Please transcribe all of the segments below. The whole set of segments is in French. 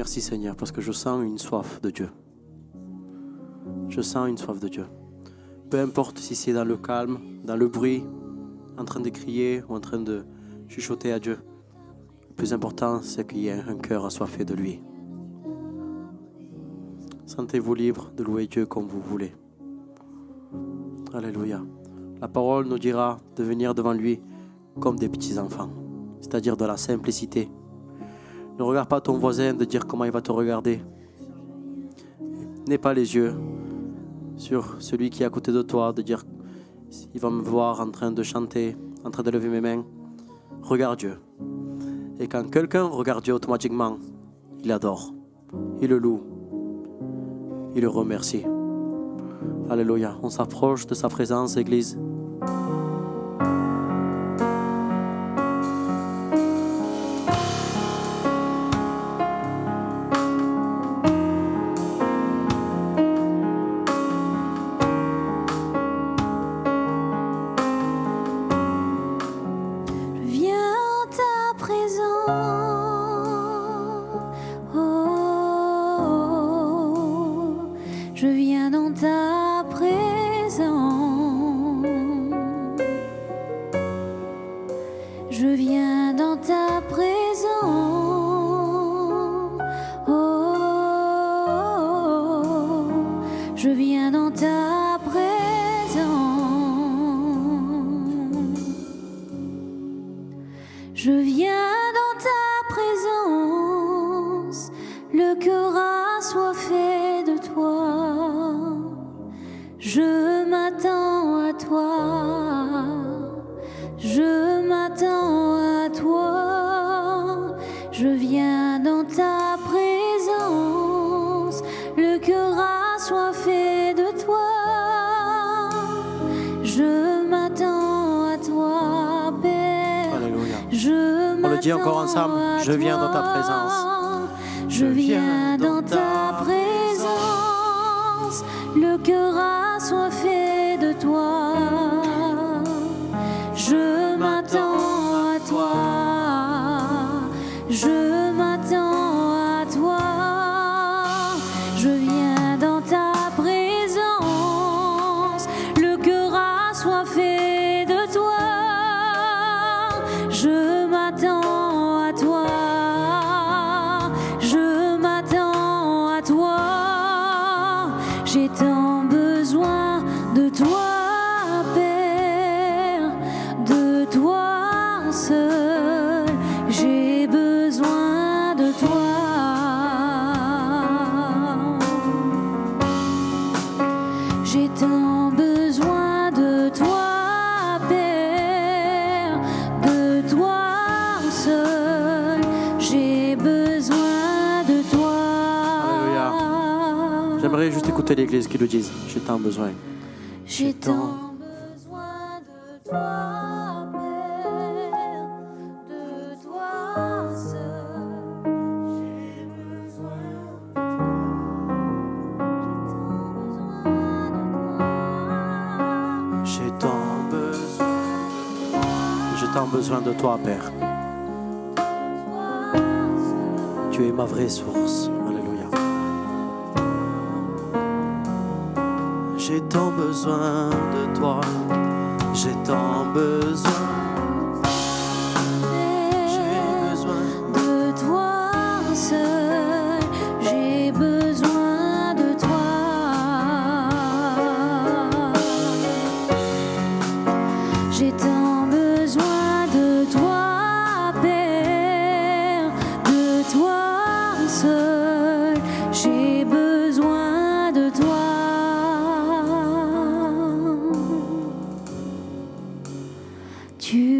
Merci Seigneur, parce que je sens une soif de Dieu. Je sens une soif de Dieu. Peu importe si c'est dans le calme, dans le bruit, en train de crier ou en train de chuchoter à Dieu. Le plus important, c'est qu'il y ait un cœur assoiffé de lui. Sentez-vous libre de louer Dieu comme vous voulez. Alléluia. La parole nous dira de venir devant lui comme des petits enfants, c'est-à-dire de la simplicité. Ne regarde pas ton voisin de dire comment il va te regarder. N'aie pas les yeux sur celui qui est à côté de toi, de dire il va me voir en train de chanter, en train de lever mes mains. Regarde Dieu. Et quand quelqu'un regarde Dieu automatiquement, il adore, il le loue, il le remercie. Alléluia. On s'approche de sa présence, Église. Je viens dans ta présence. Je viens dans ta présence. Oh, je viens dans ta présence. Je viens dans ta présence. Le cœur assoiffé de toi. Je m'attends à toi, je m'attends à toi, je viens dans ta présence, le cœur assoiffé de toi, je m'attends à toi, Père. Alléluia. On le dit encore ensemble, je viens dans ta présence. Je viens dans ta présence, le cœur assoiffé de toi. Je m'attends à toi, je m'attends à toi. Je viens dans ta présence, le cœur assoiffé de toi. Je m'attends à toi. J'ai tant besoin de toi, Père, de toi seul. J'ai besoin de toi. J'ai tant besoin de toi, Père, de toi seul. J'ai besoin de toi. J'aimerais juste écouter l'église qui le dise. J'ai tant besoin. J'ai tant besoin de toi, Père, de toi seul. J'ai besoin de toi. J'ai tant besoin. J'ai tant besoin de toi, Père. Tu es ma vraie source. J'ai tant besoin de toi, j'ai tant besoin. J'ai besoin de toi seul, j'ai besoin de toi. J'ai tant besoin de toi, Père, de toi seul, j'ai besoin de toi. Tu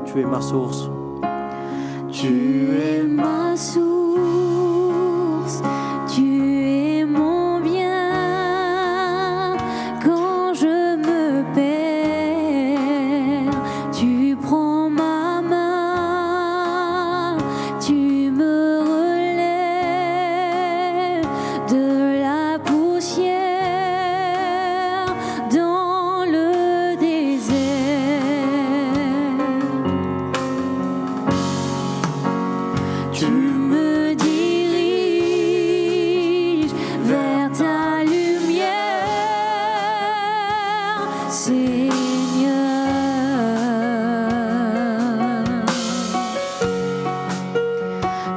Tu es ma source. Tu es ma source, tu es mon bien. Quand je me perds, tu prends ma main, tu me relèves de la poussière dans le désert. Tu me diriges vers ta lumière, Seigneur.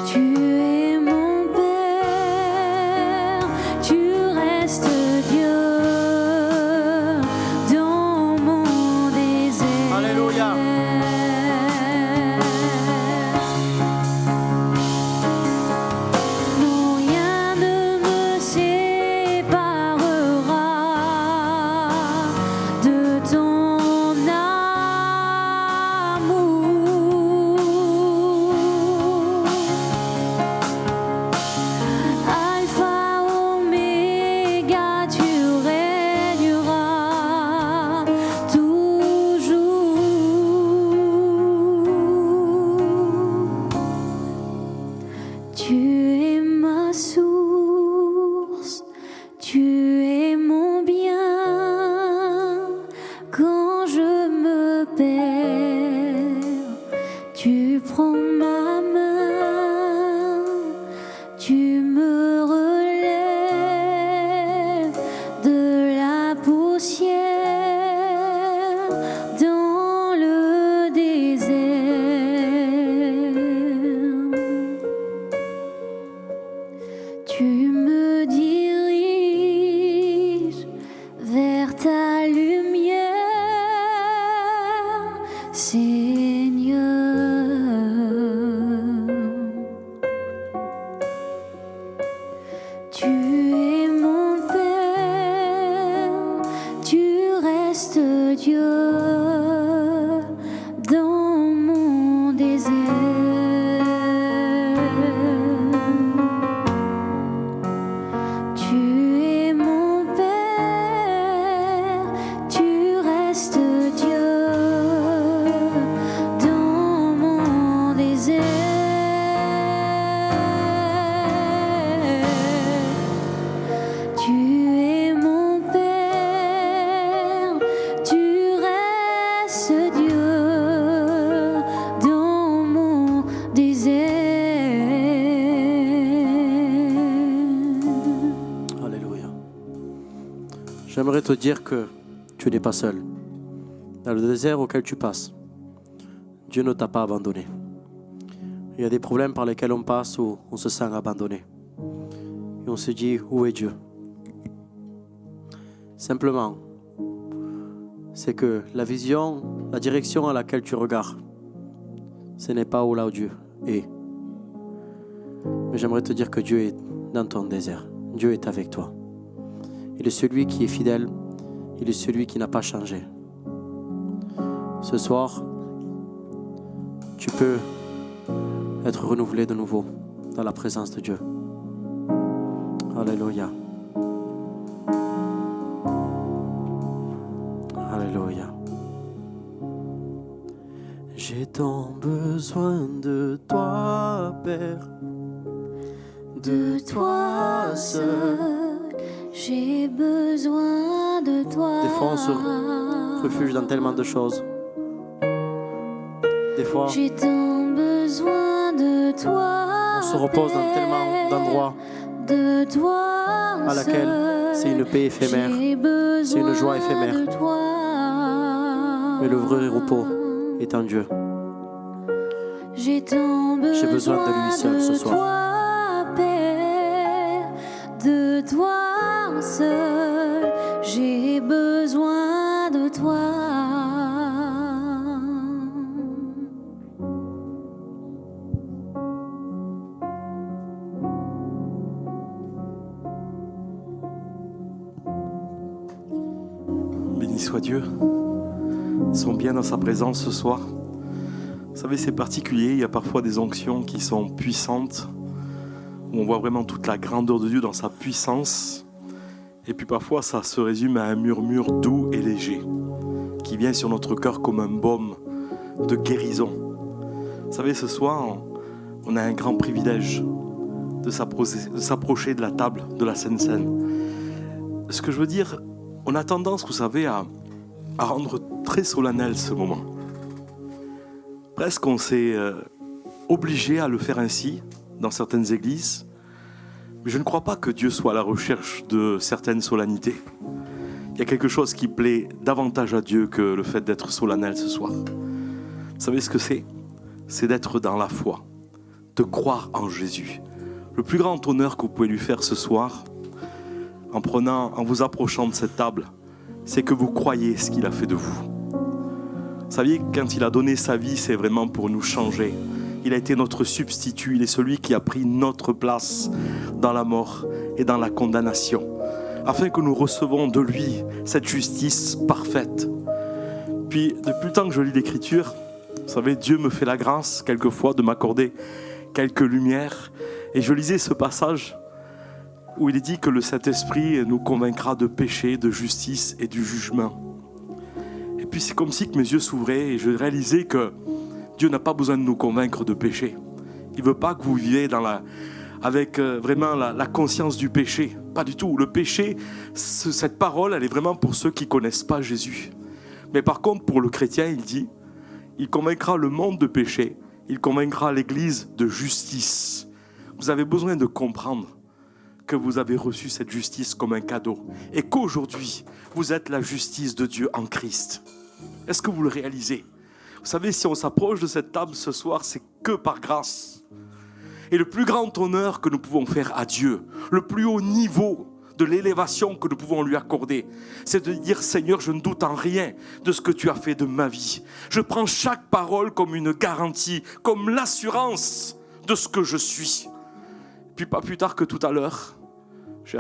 Tu es mon Père, tu restes Dieu dans mon désert. Alléluia. Tu es ma source, tu es mon bien. Quand je me perds, tu prends ma main, tu me relèves de la poussière dans le désert. Tu me diriges vers ta lumière, Seigneur. Tu es mon Père, tu restes Dieu dans mon désert. Tu es mon Père, tu restes Dieu dans mon désert. Tu es mon Père, tu restes Dieu dans mon désert. Alléluia. J'aimerais te dire que tu n'es pas seul. Dans le désert auquel tu passes, Dieu ne t'a pas abandonné. Il y a des problèmes par lesquels on passe où on se sent abandonné. Et on se dit, où est Dieu? Simplement, c'est que la vision, la direction à laquelle tu regardes, ce n'est pas là où Dieu est. Mais j'aimerais te dire que Dieu est dans ton désert. Dieu est avec toi. Il est celui qui est fidèle. Il est celui qui n'a pas changé. Ce soir, tu peux être renouvelé de nouveau dans la présence de Dieu. Alléluia. Alléluia. J'ai tant besoin de toi, Père, De toi seul, j'ai besoin de toi. Des fois, on se refuge dans tellement de choses. Des fois, J'ai tant besoin de toi. on se repose dans tellement d'endroits De toi à laquelle c'est une paix éphémère, c'est une joie éphémère. Mais le vrai repos est en Dieu. J'ai besoin de lui seul ce soir. Toi, Père, de toi seul, j'ai besoin de toi. Béni soit Dieu, ils sont bien dans sa présence ce soir. Vous savez, c'est particulier, il y a parfois des onctions qui sont puissantes, où on voit vraiment toute la grandeur de Dieu dans sa puissance. Et puis parfois, ça se résume à un murmure doux et léger, qui vient sur notre cœur comme un baume de guérison. Vous savez, ce soir, on a un grand privilège de s'approcher de la table de la Sainte Seine. Ce que je veux dire, on a tendance, vous savez, à rendre très solennel ce moment. Presque on s'est obligé à le faire ainsi dans certaines églises. Mais je ne crois pas que Dieu soit à la recherche de certaines solennités. Il y a quelque chose qui plaît davantage à Dieu que le fait d'être solennel ce soir. Vous savez ce que c'est ? C'est d'être dans la foi, de croire en Jésus. Le plus grand honneur que vous pouvez lui faire ce soir, en vous approchant de cette table, c'est que vous croyez ce qu'il a fait de vous. Vous saviez, quand il a donné sa vie, c'est vraiment pour nous changer. Il a été notre substitut, il est celui qui a pris notre place dans la mort et dans la condamnation, afin que nous recevons de lui cette justice parfaite. Puis, depuis le temps que je lis l'Écriture, vous savez, Dieu me fait la grâce, quelquefois, de m'accorder quelques lumières. Et je lisais ce passage où il est dit que le Saint-Esprit nous convaincra de péché, de justice et du jugement. Et puis c'est comme si que mes yeux s'ouvraient et je réalisais que Dieu n'a pas besoin de nous convaincre de péché. Il ne veut pas que vous viviez avec vraiment la conscience du péché. Pas du tout. Le péché, cette parole, elle est vraiment pour ceux qui ne connaissent pas Jésus. Mais par contre, pour le chrétien, il dit, il convaincra le monde de péché, il convaincra l'Église de justice. Vous avez besoin de comprendre que vous avez reçu cette justice comme un cadeau et qu'aujourd'hui, vous êtes la justice de Dieu en Christ. Est-ce que vous le réalisez ? Vous savez, si on s'approche de cette table ce soir, c'est que par grâce. Et le plus grand honneur que nous pouvons faire à Dieu, le plus haut niveau de l'élévation que nous pouvons lui accorder, c'est de dire, Seigneur, je ne doute en rien de ce que tu as fait de ma vie. Je prends chaque parole comme une garantie, comme l'assurance de ce que je suis. Puis pas plus tard que tout à l'heure, j'ai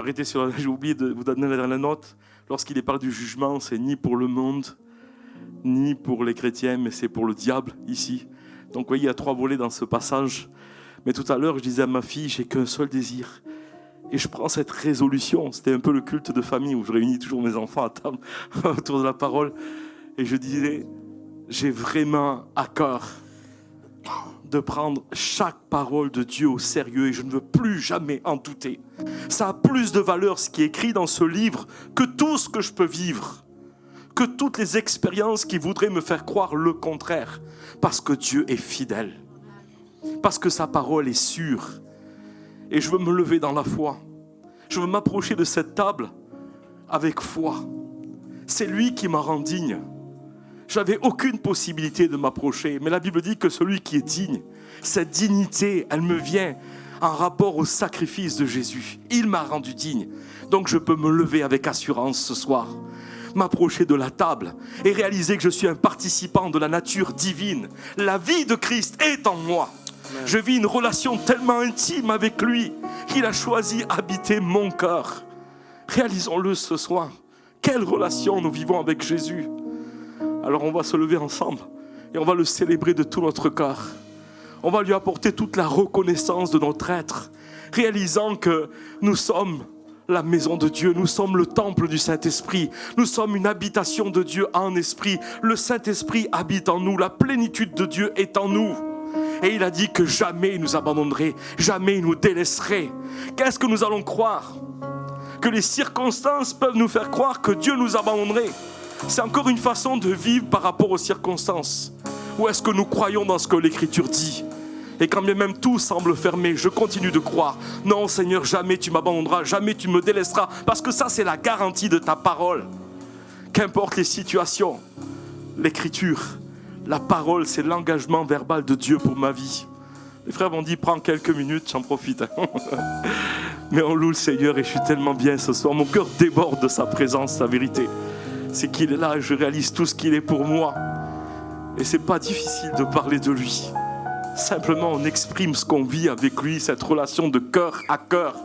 oublié de vous donner la note. Lorsqu'il est parlé du jugement, c'est ni pour le monde, ni pour les chrétiens, mais c'est pour le diable ici. Donc vous voyez, il y a 3 volets dans ce passage. Mais tout à l'heure, je disais à ma fille, j'ai qu'un seul désir. Et je prends cette résolution. C'était un peu le culte de famille où je réunis toujours mes enfants à table autour de la parole. Et je disais, j'ai vraiment à cœur de prendre chaque parole de Dieu au sérieux et je ne veux plus jamais en douter. Ça a plus de valeur ce qui est écrit dans ce livre que tout ce que je peux vivre, que toutes les expériences qui voudraient me faire croire le contraire, parce que Dieu est fidèle, parce que sa parole est sûre. Et je veux me lever dans la foi. Je veux m'approcher de cette table avec foi. C'est lui qui m'a rendu digne. J'avais aucune possibilité de m'approcher, mais la Bible dit que celui qui est digne, cette dignité, elle me vient en rapport au sacrifice de Jésus. Il m'a rendu digne. Donc je peux me lever avec assurance ce soir, m'approcher de la table et réaliser que je suis un participant de la nature divine. La vie de Christ est en moi. Je vis une relation tellement intime avec lui qu'il a choisi habiter mon cœur. Réalisons-le ce soir. Quelle relation nous vivons avec Jésus. Alors on va se lever ensemble et on va le célébrer de tout notre cœur. On va lui apporter toute la reconnaissance de notre être, réalisant que nous sommes la maison de Dieu, nous sommes le temple du Saint-Esprit, nous sommes une habitation de Dieu en esprit. Le Saint-Esprit habite en nous, la plénitude de Dieu est en nous. Et il a dit que jamais il nous abandonnerait, jamais il nous délaisserait. Qu'est-ce que nous allons croire ? Que les circonstances peuvent nous faire croire que Dieu nous abandonnerait. C'est encore une façon de vivre par rapport aux circonstances. Ou est-ce que nous croyons dans ce que l'Écriture dit ? Et quand bien même tout semble fermé, je continue de croire. Non Seigneur, jamais tu m'abandonneras, jamais tu me délaisseras. Parce que ça c'est la garantie de ta parole. Qu'importe les situations, l'Écriture, la parole c'est l'engagement verbal de Dieu pour ma vie. Les frères m'ont dit prends quelques minutes, j'en profite. Mais on loue le Seigneur et je suis tellement bien ce soir. Mon cœur déborde de sa présence, la vérité. C'est qu'il est là et je réalise tout ce qu'il est pour moi. Et c'est pas difficile de parler de lui. Simplement, on exprime ce qu'on vit avec lui, cette relation de cœur à cœur.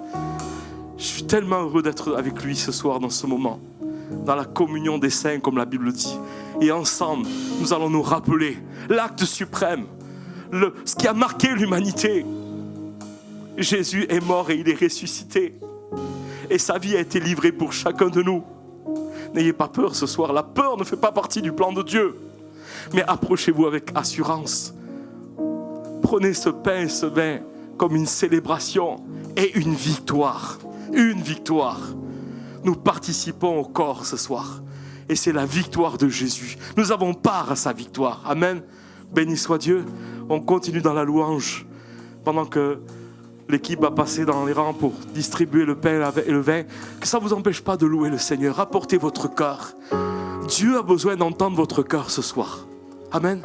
Je suis tellement heureux d'être avec lui ce soir dans ce moment, dans la communion des saints, comme la Bible dit. Et ensemble, nous allons nous rappeler l'acte suprême, ce qui a marqué l'humanité. Jésus est mort et il est ressuscité. Et sa vie a été livrée pour chacun de nous. N'ayez pas peur ce soir, la peur ne fait pas partie du plan de Dieu. Mais approchez-vous avec assurance. Prenez ce pain et ce vin comme une célébration et une victoire. Une victoire. Nous participons au corps ce soir. Et c'est la victoire de Jésus. Nous avons part à sa victoire. Amen. Béni soit Dieu. On continue dans la louange pendant que l'équipe va passer dans les rangs pour distribuer le pain et le vin. Que ça ne vous empêche pas de louer le Seigneur. Apportez votre cœur. Dieu a besoin d'entendre votre cœur ce soir. Amen.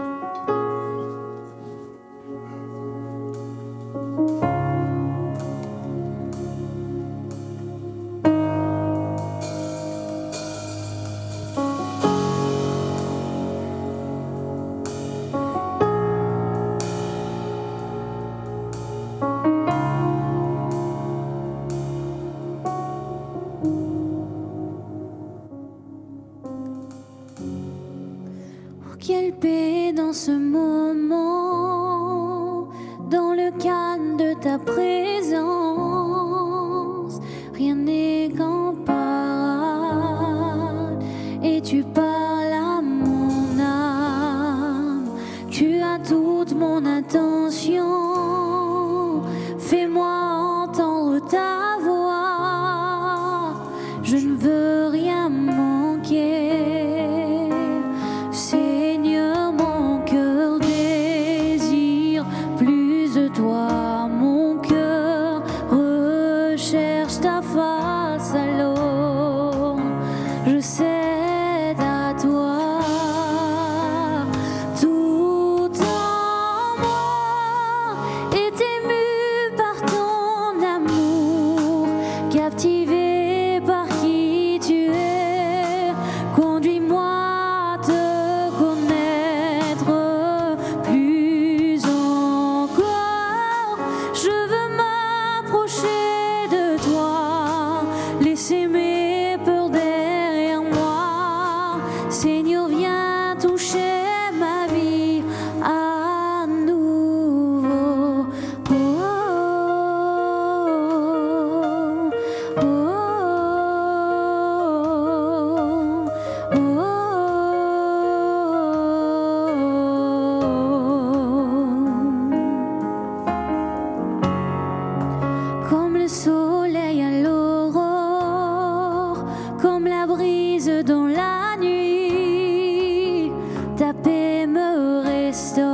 Quelle paix dans ce moment, dans le calme de ta présence. Rien n'est comparable et tu parles à mon âme. Tu as toute mon attention. Fais-moi entendre ta voix. Je ne veux rien manquer. Toi, mon cœur recherche ta face, alors je cède à toi. Tout en moi est ému par ton amour, captivé par qui tu es. Conduis-moi à te connaître plus encore. Je veux m'approcher de toi, laisser mes peurs derrière moi. Seigneur, viens toucher ma vie à nouveau. Oh, oh, oh, oh, Comme le soleil à l'aurore, comme la brise dans la nuit, ta paix me restaure,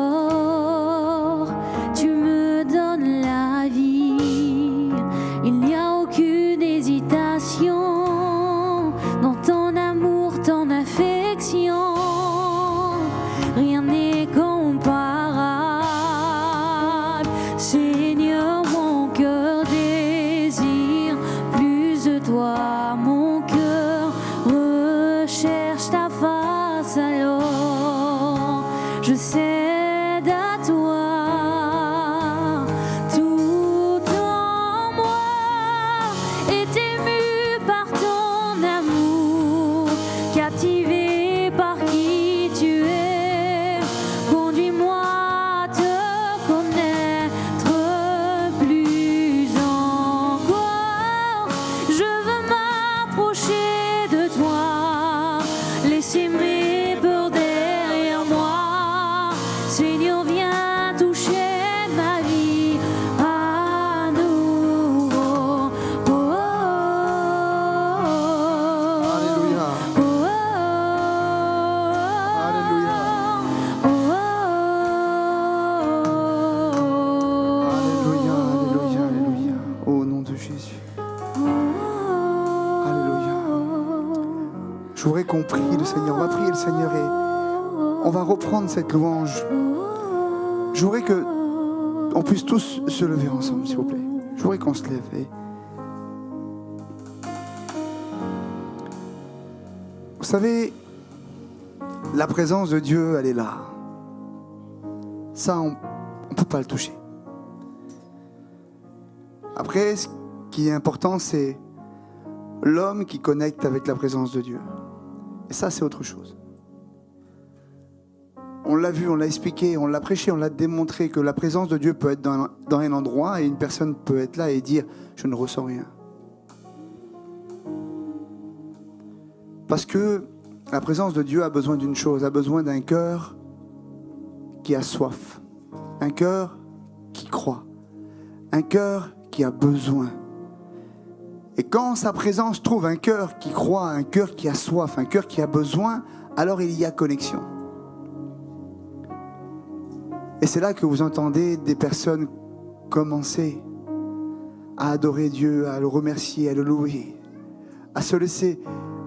tu me donnes la vie. Il n'y a aucune hésitation dans ton amour, ton affection. Rien n'est comparable. Seigneur, mon cœur désire plus de toi. Mon cœur recherche ta face, alors je cède à toi. Tout en moi est ému par ton amour, captivé par qui tu es. Conduis-moi à te connaître plus encore. Je veux m'approcher de toi, laisser mes peurs derrière moi. Seigneur, viens toucher ma vie à nouveau. Oh, oh, Alléluia. oh, oh, Alléluia. oh, Alléluia, alléluia, alléluia. Au nom de Jésus. Alléluia. Je voudrais qu'on prie le Seigneur. On va prier le Seigneur et on va reprendre cette louange. Je voudrais que on puisse tous se lever ensemble, s'il vous plaît. Je voudrais qu'on se lève. Vous savez, la présence de Dieu, elle est là. Ça, on ne peut pas le toucher. Après, ce qui est important, c'est l'homme qui connecte avec la présence de Dieu. Et ça, c'est autre chose. On l'a vu, on l'a expliqué, on l'a prêché, on l'a démontré que la présence de Dieu peut être dans un endroit et une personne peut être là et dire « je ne ressens rien ». Parce que la présence de Dieu a besoin d'une chose, a besoin d'un cœur qui a soif, un cœur qui croit, un cœur qui a besoin. Et quand sa présence trouve un cœur qui croit, un cœur qui a soif, un cœur qui a besoin, alors il y a connexion. Et c'est là que vous entendez des personnes commencer à adorer Dieu, à le remercier, à le louer, à se laisser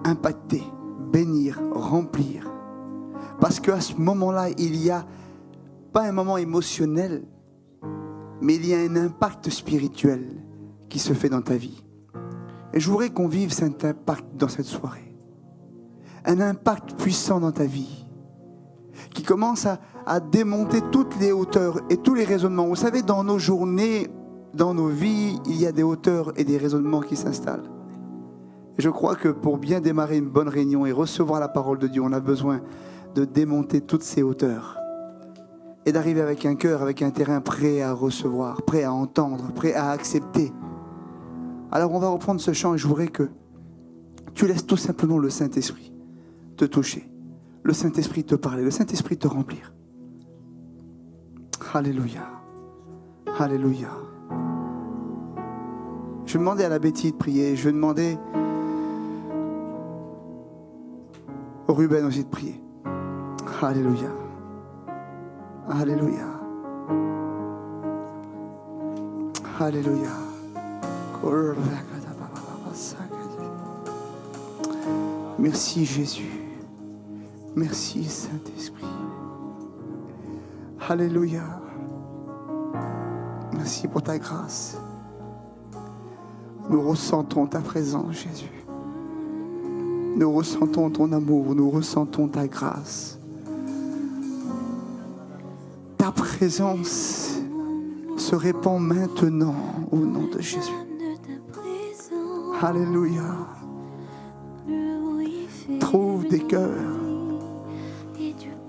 impacter, bénir, remplir. Parce qu'à ce moment-là, il y a pas un moment émotionnel, mais il y a un impact spirituel qui se fait dans ta vie. Et je voudrais qu'on vive cet impact dans cette soirée. Un impact puissant dans ta vie, qui commence à démonter toutes les hauteurs et tous les raisonnements. Vous savez, dans nos journées, dans nos vies, il y a des hauteurs et des raisonnements qui s'installent. Et je crois que pour bien démarrer une bonne réunion et recevoir la parole de Dieu, on a besoin de démonter toutes ces hauteurs et d'arriver avec un cœur, avec un terrain prêt à recevoir, prêt à entendre, prêt à accepter. Alors on va reprendre ce chant et je voudrais que tu laisses tout simplement le Saint-Esprit te toucher, le Saint-Esprit te parler, le Saint-Esprit te remplir. Alléluia, alléluia. Je vais demander à la Betty de prier, je vais demander au Ruben aussi de prier. Alléluia, alléluia, alléluia. Merci Jésus. Merci Saint-Esprit. Alléluia. Merci pour ta grâce. Nous ressentons ta présence, Jésus. Nous ressentons ton amour, nous ressentons ta grâce. Ta présence se répand maintenant au nom de Jésus. Alléluia. Trouve des cœurs,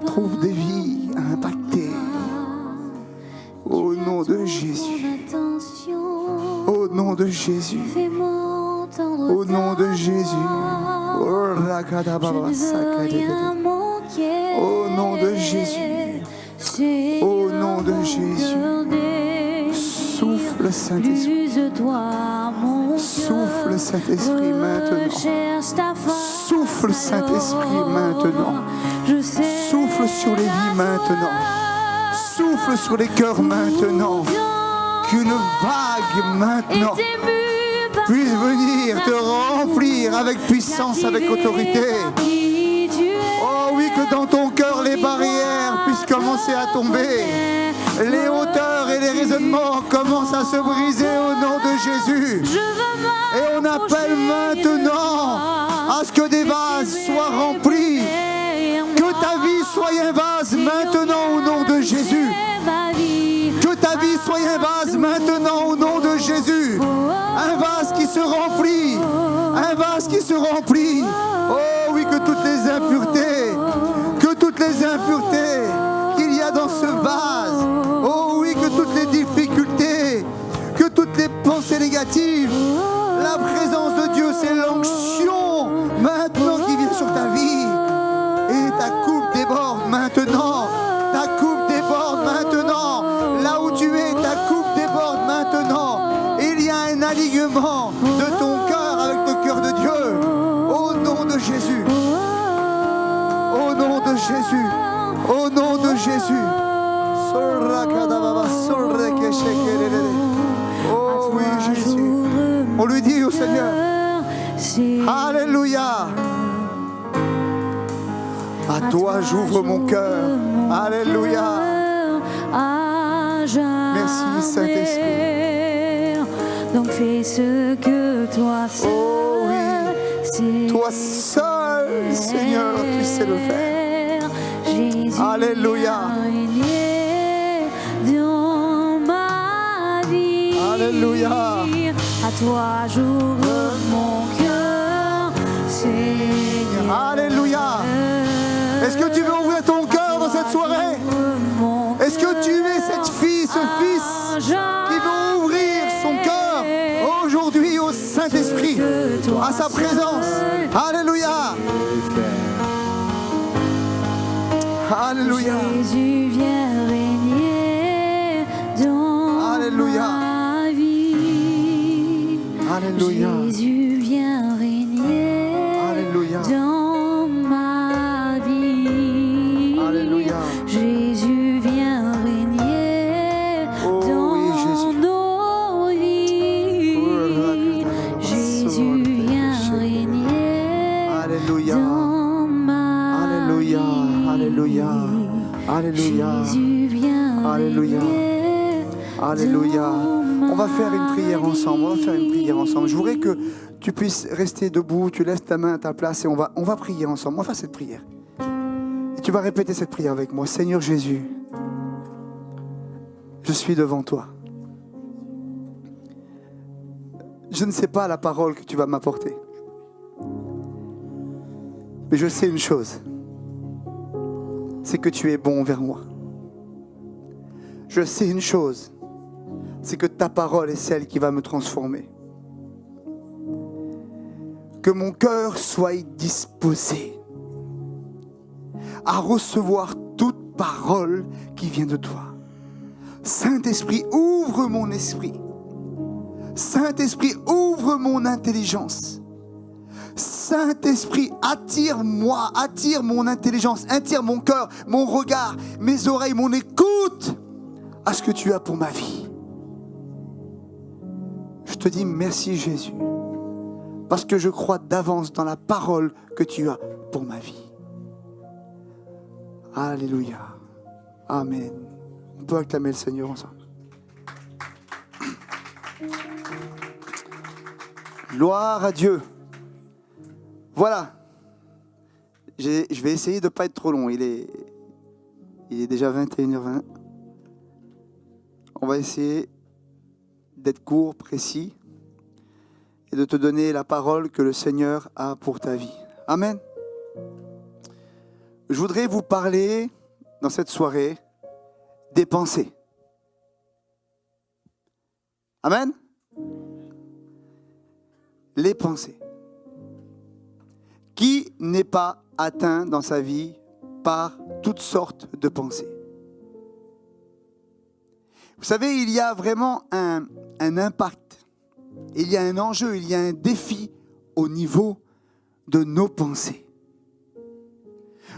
trouve des vies à impacter. Au nom de Jésus. Au nom de Jésus. Au nom de Jésus. Au nom de Jésus. Au nom de Jésus. Souffle Saint-Esprit. Souffle Saint-Esprit maintenant. Souffle Saint-Esprit maintenant. Souffle sur les vies maintenant. Souffle sur les cœurs maintenant. Qu'une vague maintenant puisse venir te remplir avec puissance, avec autorité. Oh oui, que dans ton cœur les barrières puissent commencer à tomber. Les hauteurs et les raisonnements commencent à se briser au nom de Jésus. Et on appelle maintenant à ce que des vases soient remplis. Que ta vie soit un vase maintenant au nom de Jésus. Que ta vie soit un vase maintenant au nom de Jésus. Un vase qui se remplit. Un vase qui se remplit. Oh oui, que toutes les impuretés qu'il y a dans ce vase. Oh oui, que toutes les difficultés, que toutes les pensées négatives. La présence de Dieu, c'est l'onction maintenant qui vient sur ta vie. Et ta coupe déborde maintenant. Ta coupe déborde maintenant. Là où tu es, ta coupe déborde maintenant. Il y a un alignement de ton cœur avec le cœur de Dieu. Au nom de Jésus. Au nom de Jésus. Au nom de Jésus. Oh oui, Jésus. On lui dit au Seigneur. Alléluia. À toi j'ouvre mon cœur. Alléluia. Merci Saint-Esprit. Donc fais ce que toi seul. Oh oui. Toi seul Seigneur, tu sais le faire. Jésus Alléluia. vient régner dans ma vie. Alléluia. À toi j'ouvre mon cœur, Seigneur. Alléluia. Est-ce que tu veux ouvrir ton cœur dans cette soirée? Est-ce que tu es cette fille, ce fils qui veut ouvrir son cœur aujourd'hui au Saint-Esprit, à sa présence? Alléluia. Alléluia. Jésus vient régner dans Alléluia. ma vie. Alléluia. Jésus vient régner Alléluia. dans ma vie. Alléluia. Jésus vient régner Oh dans oui, Jésus. nos vies. Jésus vient régner Alléluia. dans ma Alléluia. Alléluia. Alléluia. Jésus vient Alléluia. régner Alléluia. dans On va faire une prière ensemble. On va faire une prière ensemble. Je voudrais que tu puisses rester debout. Tu laisses ta main à ta place et on va prier ensemble. On va faire cette prière. Et tu vas répéter cette prière avec moi. Seigneur Jésus, je suis devant toi. Je ne sais pas la parole que tu vas m'apporter. Mais je sais une chose. C'est que tu es bon envers moi. Je sais une chose. C'est que ta parole est celle qui va me transformer. Que mon cœur soit disposé à recevoir toute parole qui vient de toi. Saint-Esprit, ouvre mon esprit. Saint-Esprit, ouvre mon intelligence. Saint-Esprit, attire-moi, attire mon intelligence, attire mon cœur, mon regard, mes oreilles, mon écoute à ce que tu as pour ma vie. Je te dis merci Jésus, parce que je crois d'avance dans la parole que tu as pour ma vie. Alléluia. Amen. On peut acclamer le Seigneur ensemble. Gloire à Dieu. Voilà. Je vais essayer de ne pas être trop long. Il est déjà 21h20. On va essayer d'être court, précis, et de te donner la parole que le Seigneur a pour ta vie. Amen. Je voudrais vous parler, dans cette soirée, des pensées. Amen. Les pensées. Qui n'est pas atteint dans sa vie par toutes sortes de pensées? Vous savez, il y a vraiment un impact, il y a un enjeu, il y a un défi au niveau de nos pensées.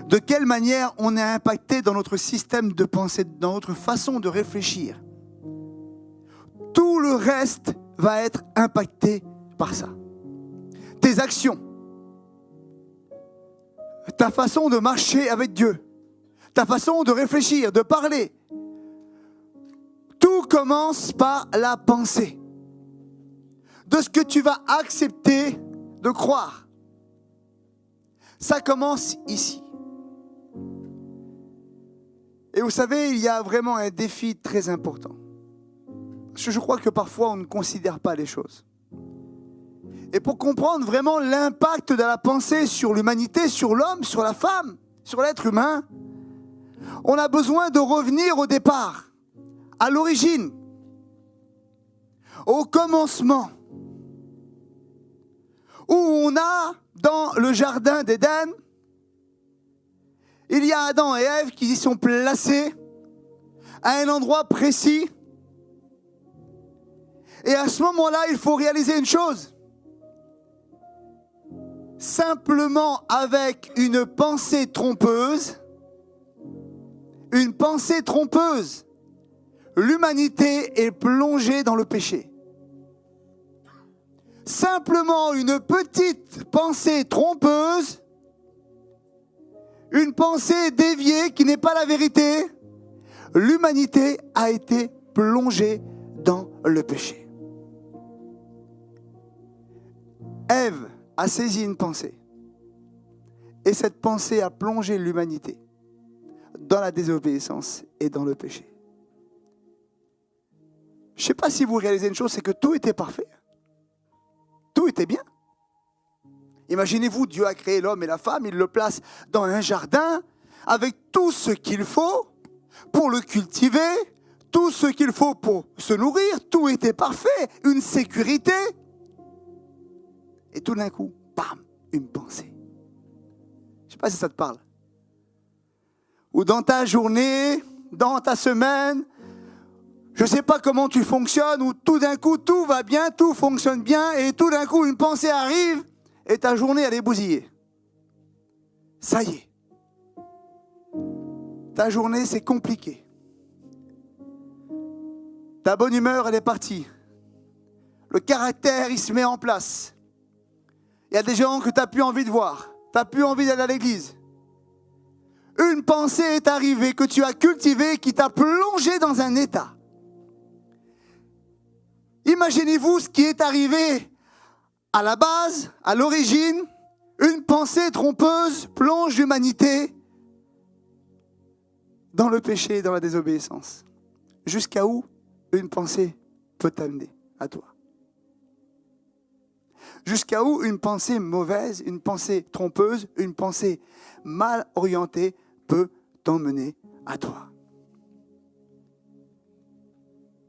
De quelle manière on est impacté dans notre système de pensée, dans notre façon de réfléchir. Tout le reste va être impacté par ça. Tes actions, ta façon de marcher avec Dieu, ta façon de réfléchir, de parler. Tout commence par la pensée. De ce que tu vas accepter de croire. Ça commence ici. Et vous savez, il y a vraiment un défi très important. Parce que je crois que parfois on ne considère pas les choses. Et pour comprendre vraiment l'impact de la pensée sur l'humanité, sur l'homme, sur la femme, sur l'être humain, on a besoin de revenir au départ, à l'origine, au commencement, où on a, dans le jardin d'Éden, il y a Adam et Ève qui y sont placés à un endroit précis. Et à ce moment-là, il faut réaliser une chose. Simplement avec une pensée trompeuse, l'humanité est plongée dans le péché. Simplement une petite pensée trompeuse, une pensée déviée qui n'est pas la vérité, l'humanité a été plongée dans le péché. Ève a saisi une pensée. Et cette pensée a plongé l'humanité dans la désobéissance et dans le péché. Je ne sais pas si vous réalisez une chose, c'est que tout était parfait. Tout était bien. Imaginez-vous, Dieu a créé l'homme et la femme, il le place dans un jardin avec tout ce qu'il faut pour le cultiver, tout ce qu'il faut pour se nourrir, tout était parfait, une sécurité. Et tout d'un coup, bam, une pensée. Je ne sais pas si ça te parle. Ou dans ta journée, dans ta semaine, je ne sais pas comment tu fonctionnes, où tout d'un coup, tout va bien, tout fonctionne bien, et tout d'un coup, une pensée arrive, et ta journée, elle est bousillée. Ça y est. Ta journée, c'est compliqué. Ta bonne humeur, elle est partie. Le caractère, il se met en place. Il y a des gens que tu n'as plus envie de voir. Tu n'as plus envie d'aller à l'église. Une pensée est arrivée que tu as cultivée, qui t'a plongé dans un état. Imaginez-vous ce qui est arrivé à la base, à l'origine. Une pensée trompeuse plonge l'humanité dans le péché et dans la désobéissance. Jusqu'à où une pensée peut t'amener à toi. Jusqu'à où une pensée mauvaise, une pensée trompeuse, une pensée mal orientée peut t'emmener à toi.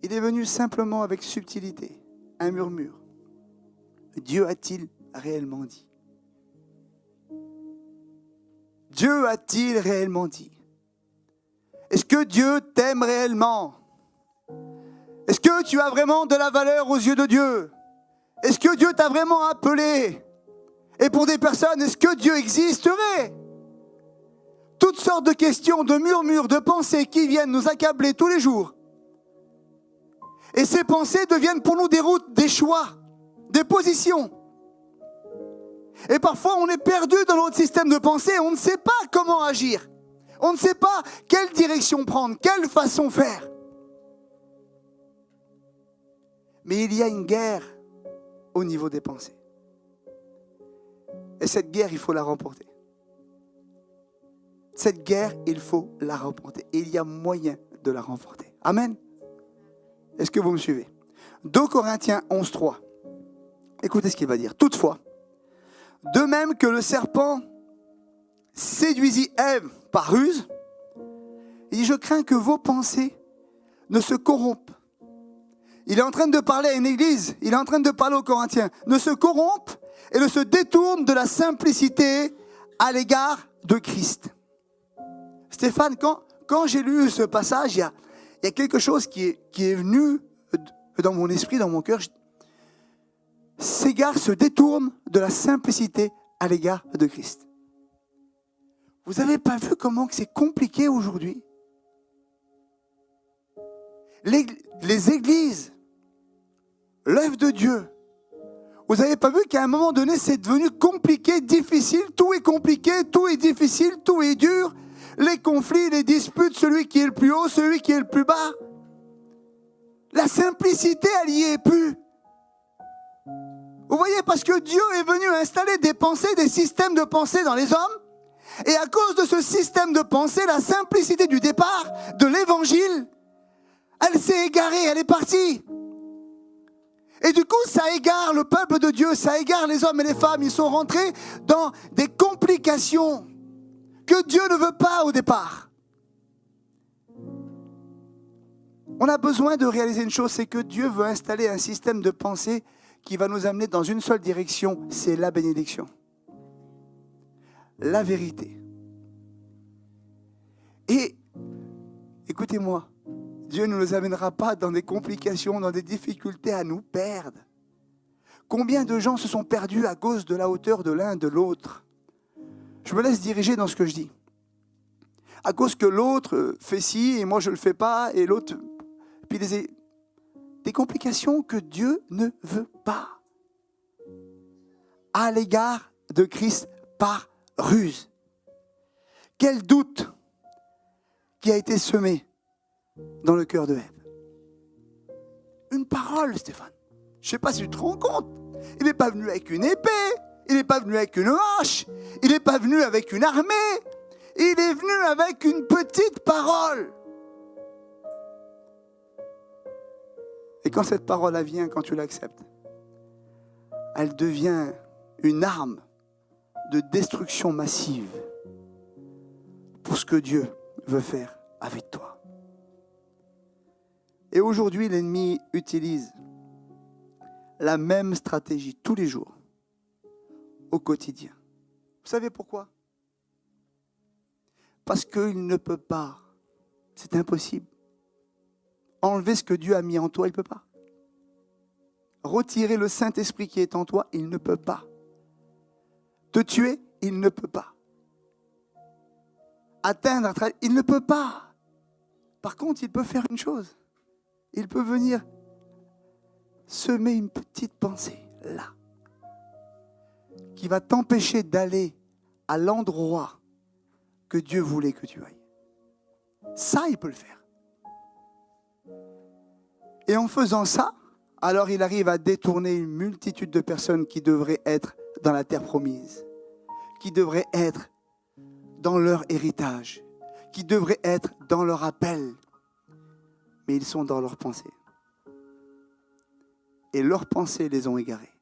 Il est venu simplement avec subtilité, un murmure. Dieu a-t-il réellement dit? Dieu a-t-il réellement dit? Est-ce que Dieu t'aime réellement? Est-ce que tu as vraiment de la valeur aux yeux de Dieu? Est-ce que Dieu t'a vraiment appelé? Et pour des personnes, est-ce que Dieu existerait? Toutes sortes de questions, de murmures, de pensées qui viennent nous accabler tous les jours. Et ces pensées deviennent pour nous des routes, des choix, des positions. Et parfois, on est perdu dans notre système de pensée, on ne sait pas comment agir. On ne sait pas quelle direction prendre, quelle façon faire. Mais il y a une guerre au niveau des pensées. Et cette guerre, il faut la remporter. Cette guerre, il faut la remporter. Et il y a moyen de la remporter. Amen. Est-ce que vous me suivez? 2 Corinthiens 11, 3. Écoutez ce qu'il va dire. Toutefois, de même que le serpent séduisit Ève par ruse, il dit, je crains que vos pensées ne se corrompent. Il est en train de parler à une église, il est en train de parler aux Corinthiens, ne se corrompent et ne se détournent de la simplicité à l'égard de Christ. Stéphane, quand j'ai lu ce passage, il y a quelque chose qui est venu dans mon esprit, dans mon cœur. S'égare, se détourne de la simplicité à l'égard de Christ. Vous n'avez pas vu comment c'est compliqué aujourd'hui? Les églises, l'œuvre de Dieu, vous n'avez pas vu qu'à un moment donné, c'est devenu compliqué, difficile, tout est compliqué, tout est difficile, tout est dur, les conflits, les disputes, celui qui est le plus haut, celui qui est le plus bas. La simplicité, elle n'y est plus. Vous voyez, parce que Dieu est venu installer des pensées, des systèmes de pensée dans les hommes, et à cause de ce système de pensée, la simplicité du départ, de l'évangile, elle s'est égarée, elle est partie. Et du coup, ça égare le peuple de Dieu, ça égare les hommes et les femmes. Ils sont rentrés dans des complications que Dieu ne veut pas au départ. On a besoin de réaliser une chose, c'est que Dieu veut installer un système de pensée qui va nous amener dans une seule direction, c'est la bénédiction. La vérité. Et, écoutez-moi, Dieu ne nous amènera pas dans des complications, dans des difficultés à nous perdre. Combien de gens se sont perdus à cause de la hauteur de l'un de l'autre? Je me laisse diriger dans ce que je dis. À cause que l'autre fait ci et moi je ne le fais pas et l'autre... Puis des complications que Dieu ne veut pas. À l'égard de Christ par ruse. Quel doute qui a été semé dans le cœur de Ève. Une parole, Stéphane. Je ne sais pas si tu te rends compte. Il n'est pas venu avec une épée. Il n'est pas venu avec une hache. Il n'est pas venu avec une armée. Il est venu avec une petite parole. Et quand cette parole elle vient, quand tu l'acceptes, elle devient une arme de destruction massive pour ce que Dieu veut faire avec toi. Et aujourd'hui, l'ennemi utilise la même stratégie tous les jours, au quotidien. Vous savez pourquoi? Parce qu'il ne peut pas, c'est impossible. Enlever ce que Dieu a mis en toi, il ne peut pas. Retirer le Saint-Esprit qui est en toi, il ne peut pas. Te tuer, il ne peut pas. Atteindre, il ne peut pas. Par contre, il peut faire une chose. Il peut venir semer une petite pensée, là, qui va t'empêcher d'aller à l'endroit que Dieu voulait que tu ailles. Ça, il peut le faire. Et en faisant ça, alors il arrive à détourner une multitude de personnes qui devraient être dans la terre promise, qui devraient être dans leur héritage, qui devraient être dans leur appel. Mais ils sont dans leurs pensées. Et leurs pensées les ont égarés.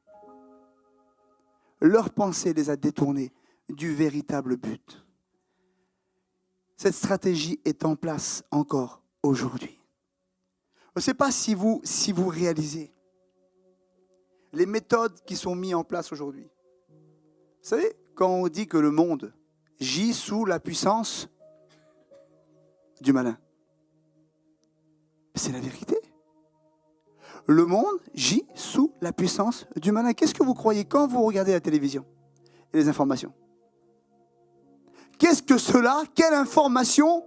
Leurs pensées les a détournés du véritable but. Cette stratégie est en place encore aujourd'hui. Je ne sais pas si vous réalisez les méthodes qui sont mises en place aujourd'hui. Vous savez, quand on dit que le monde gît sous la puissance du malin, c'est la vérité. Le monde gît sous la puissance du malin. Qu'est-ce que vous croyez quand vous regardez la télévision et les informations? Qu'est-ce que cela, quelle information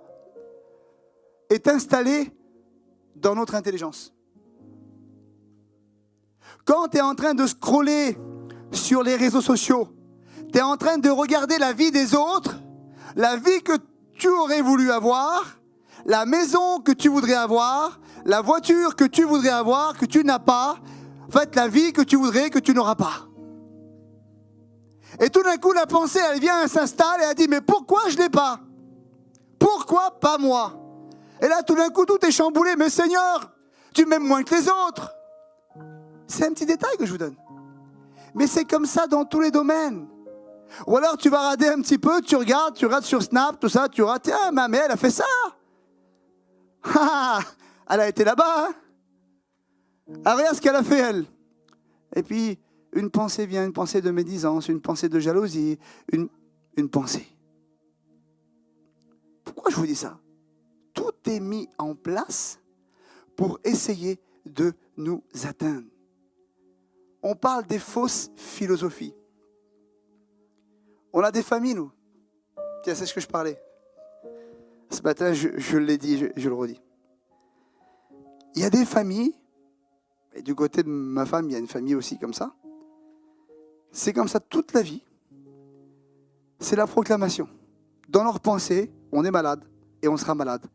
est installée dans notre intelligence? Quand tu es en train de scroller sur les réseaux sociaux, tu es en train de regarder la vie des autres, la vie que tu aurais voulu avoir, la maison que tu voudrais avoir, la voiture que tu voudrais avoir, que tu n'as pas, en fait la vie que tu voudrais, que tu n'auras pas. Et tout d'un coup la pensée, elle vient, elle s'installe et elle dit, mais pourquoi je ne l'ai pas? Pourquoi pas moi? Et là tout d'un coup tout est chamboulé, mais Seigneur, tu m'aimes moins que les autres. C'est un petit détail que je vous donne. Mais c'est comme ça dans tous les domaines. Ou alors tu vas rader un petit peu, tu regardes sur Snap, tout ça, tu regardes, tiens, ma mère, elle a fait ça. Ah, elle a été là-bas. Hein. Ah, regarde ce qu'elle a fait, elle. Et puis, une pensée vient, une pensée de médisance, une pensée de jalousie, une pensée. Pourquoi je vous dis ça? Tout est mis en place pour essayer de nous atteindre. On parle des fausses philosophies. On a des familles, nous. Tiens, c'est ce que je parlais. Ce matin, je l'ai dit, je le redis. Il y a des familles, et du côté de ma femme, il y a une famille aussi comme ça. C'est comme ça toute la vie. C'est la proclamation. Dans leurs pensées, on est malade et on sera malade.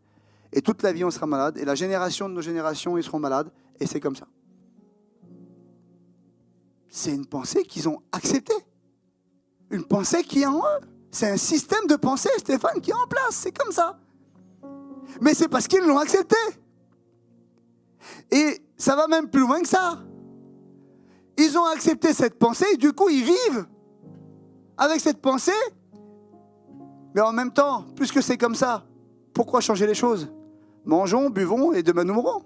Et toute la vie, on sera malade. Et la génération de nos générations, ils seront malades. Et c'est comme ça. C'est une pensée qu'ils ont acceptée. Une pensée qui est en eux. C'est un système de pensée, Stéphane, qui est en place. C'est comme ça. Mais c'est parce qu'ils l'ont accepté. Et ça va même plus loin que ça. Ils ont accepté cette pensée et du coup, ils vivent avec cette pensée. Mais en même temps, puisque c'est comme ça, pourquoi changer les choses? Mangeons, buvons et demain nous mourrons.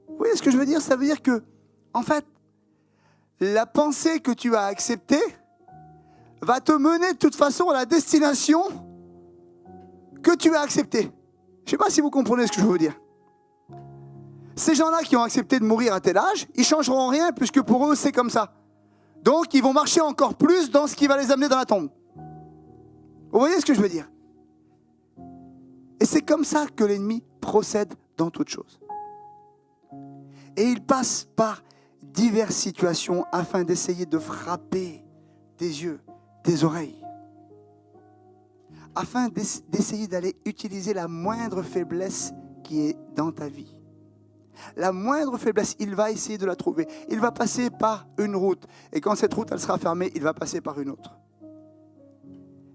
Vous voyez ce que je veux dire? Ça veut dire que, en fait, la pensée que tu as acceptée va te mener de toute façon à la destination que tu as acceptée. Je ne sais pas si vous comprenez ce que je veux dire. Ces gens-là qui ont accepté de mourir à tel âge, ils ne changeront rien puisque pour eux, c'est comme ça. Donc, ils vont marcher encore plus dans ce qui va les amener dans la tombe. Vous voyez ce que je veux dire? Et c'est comme ça que l'ennemi procède dans toute chose. Et il passe par diverses situations afin d'essayer de frapper des yeux, des oreilles. Afin d'essayer d'aller utiliser la moindre faiblesse qui est dans ta vie. La moindre faiblesse, il va essayer de la trouver. Il va passer par une route. Et quand cette route elle sera fermée, il va passer par une autre.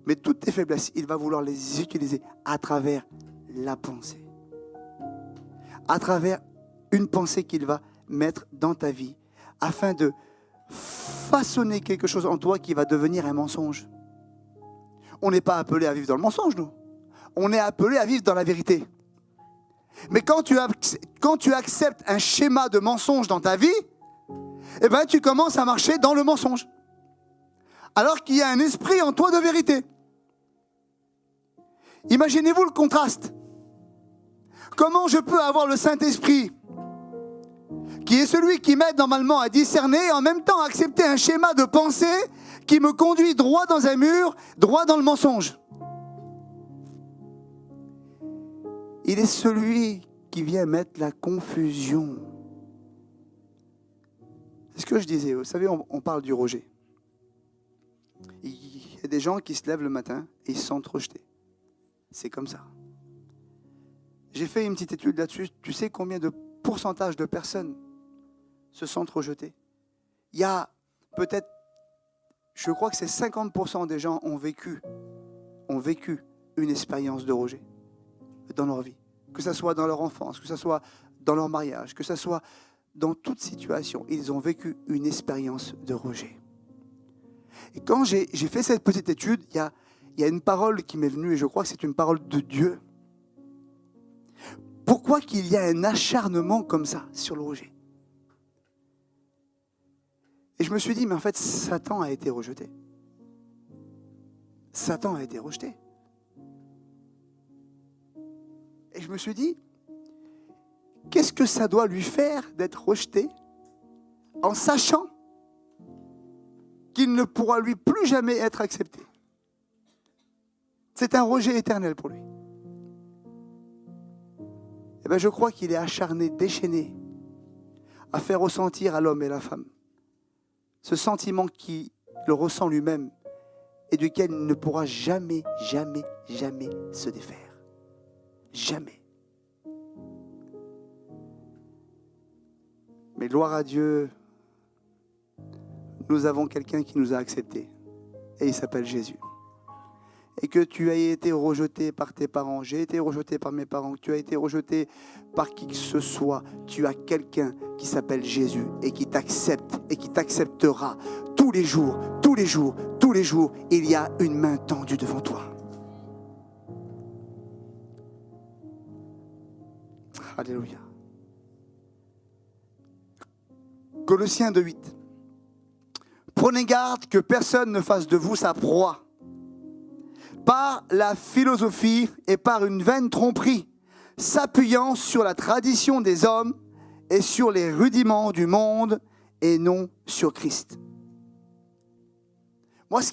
Mais toutes tes faiblesses, il va vouloir les utiliser à travers la pensée. À travers une pensée qu'il va mettre dans ta vie afin de façonner quelque chose en toi qui va devenir un mensonge. On n'est pas appelé à vivre dans le mensonge, nous. On est appelé à vivre dans la vérité. Mais quand tu acceptes un schéma de mensonge dans ta vie, eh ben, tu commences à marcher dans le mensonge. Alors qu'il y a un esprit en toi de vérité. Imaginez-vous le contraste. Comment je peux avoir le Saint-Esprit, qui est celui qui m'aide normalement à discerner, et en même temps accepter un schéma de pensée qui me conduit droit dans un mur, droit dans le mensonge? Il est celui qui vient mettre la confusion. C'est ce que je disais. Vous savez, on parle du rejet. Il y a des gens qui se lèvent le matin et ils se sentent rejetés. C'est comme ça. J'ai fait une petite étude là-dessus. Tu sais combien de pourcentage de personnes se sentent rejetées? Il y a peut-être, je crois que c'est 50% des gens ont vécu une expérience de rejet dans leur vie. Que ce soit dans leur enfance, que ce soit dans leur mariage, que ce soit dans toute situation, ils ont vécu une expérience de rejet. Et quand j'ai fait cette petite étude, il y a une parole qui m'est venue, et je crois que c'est une parole de Dieu. Pourquoi qu'il y a un acharnement comme ça sur le rejet? Et je me suis dit, mais en fait, Satan a été rejeté. Satan a été rejeté. Et je me suis dit, qu'est-ce que ça doit lui faire d'être rejeté en sachant qu'il ne pourra lui plus jamais être accepté? C'est un rejet éternel pour lui. Eh bien, je crois qu'il est acharné, déchaîné, à faire ressentir à l'homme et à la femme ce sentiment qu'il ressent lui-même et duquel il ne pourra jamais, jamais, jamais se défaire. Jamais. Mais gloire à Dieu, nous avons quelqu'un qui nous a acceptés. Et il s'appelle Jésus. Et que tu aies été rejeté par tes parents, j'ai été rejeté par mes parents, que tu as été rejeté par qui que ce soit, tu as quelqu'un qui s'appelle Jésus et qui t'accepte et qui t'acceptera tous les jours, tous les jours, tous les jours. Il y a une main tendue devant toi. Alléluia. Colossiens 2:8. Prenez garde que personne ne fasse de vous sa proie, par la philosophie et par une vaine tromperie, s'appuyant sur la tradition des hommes et sur les rudiments du monde et non sur Christ. Moi, ce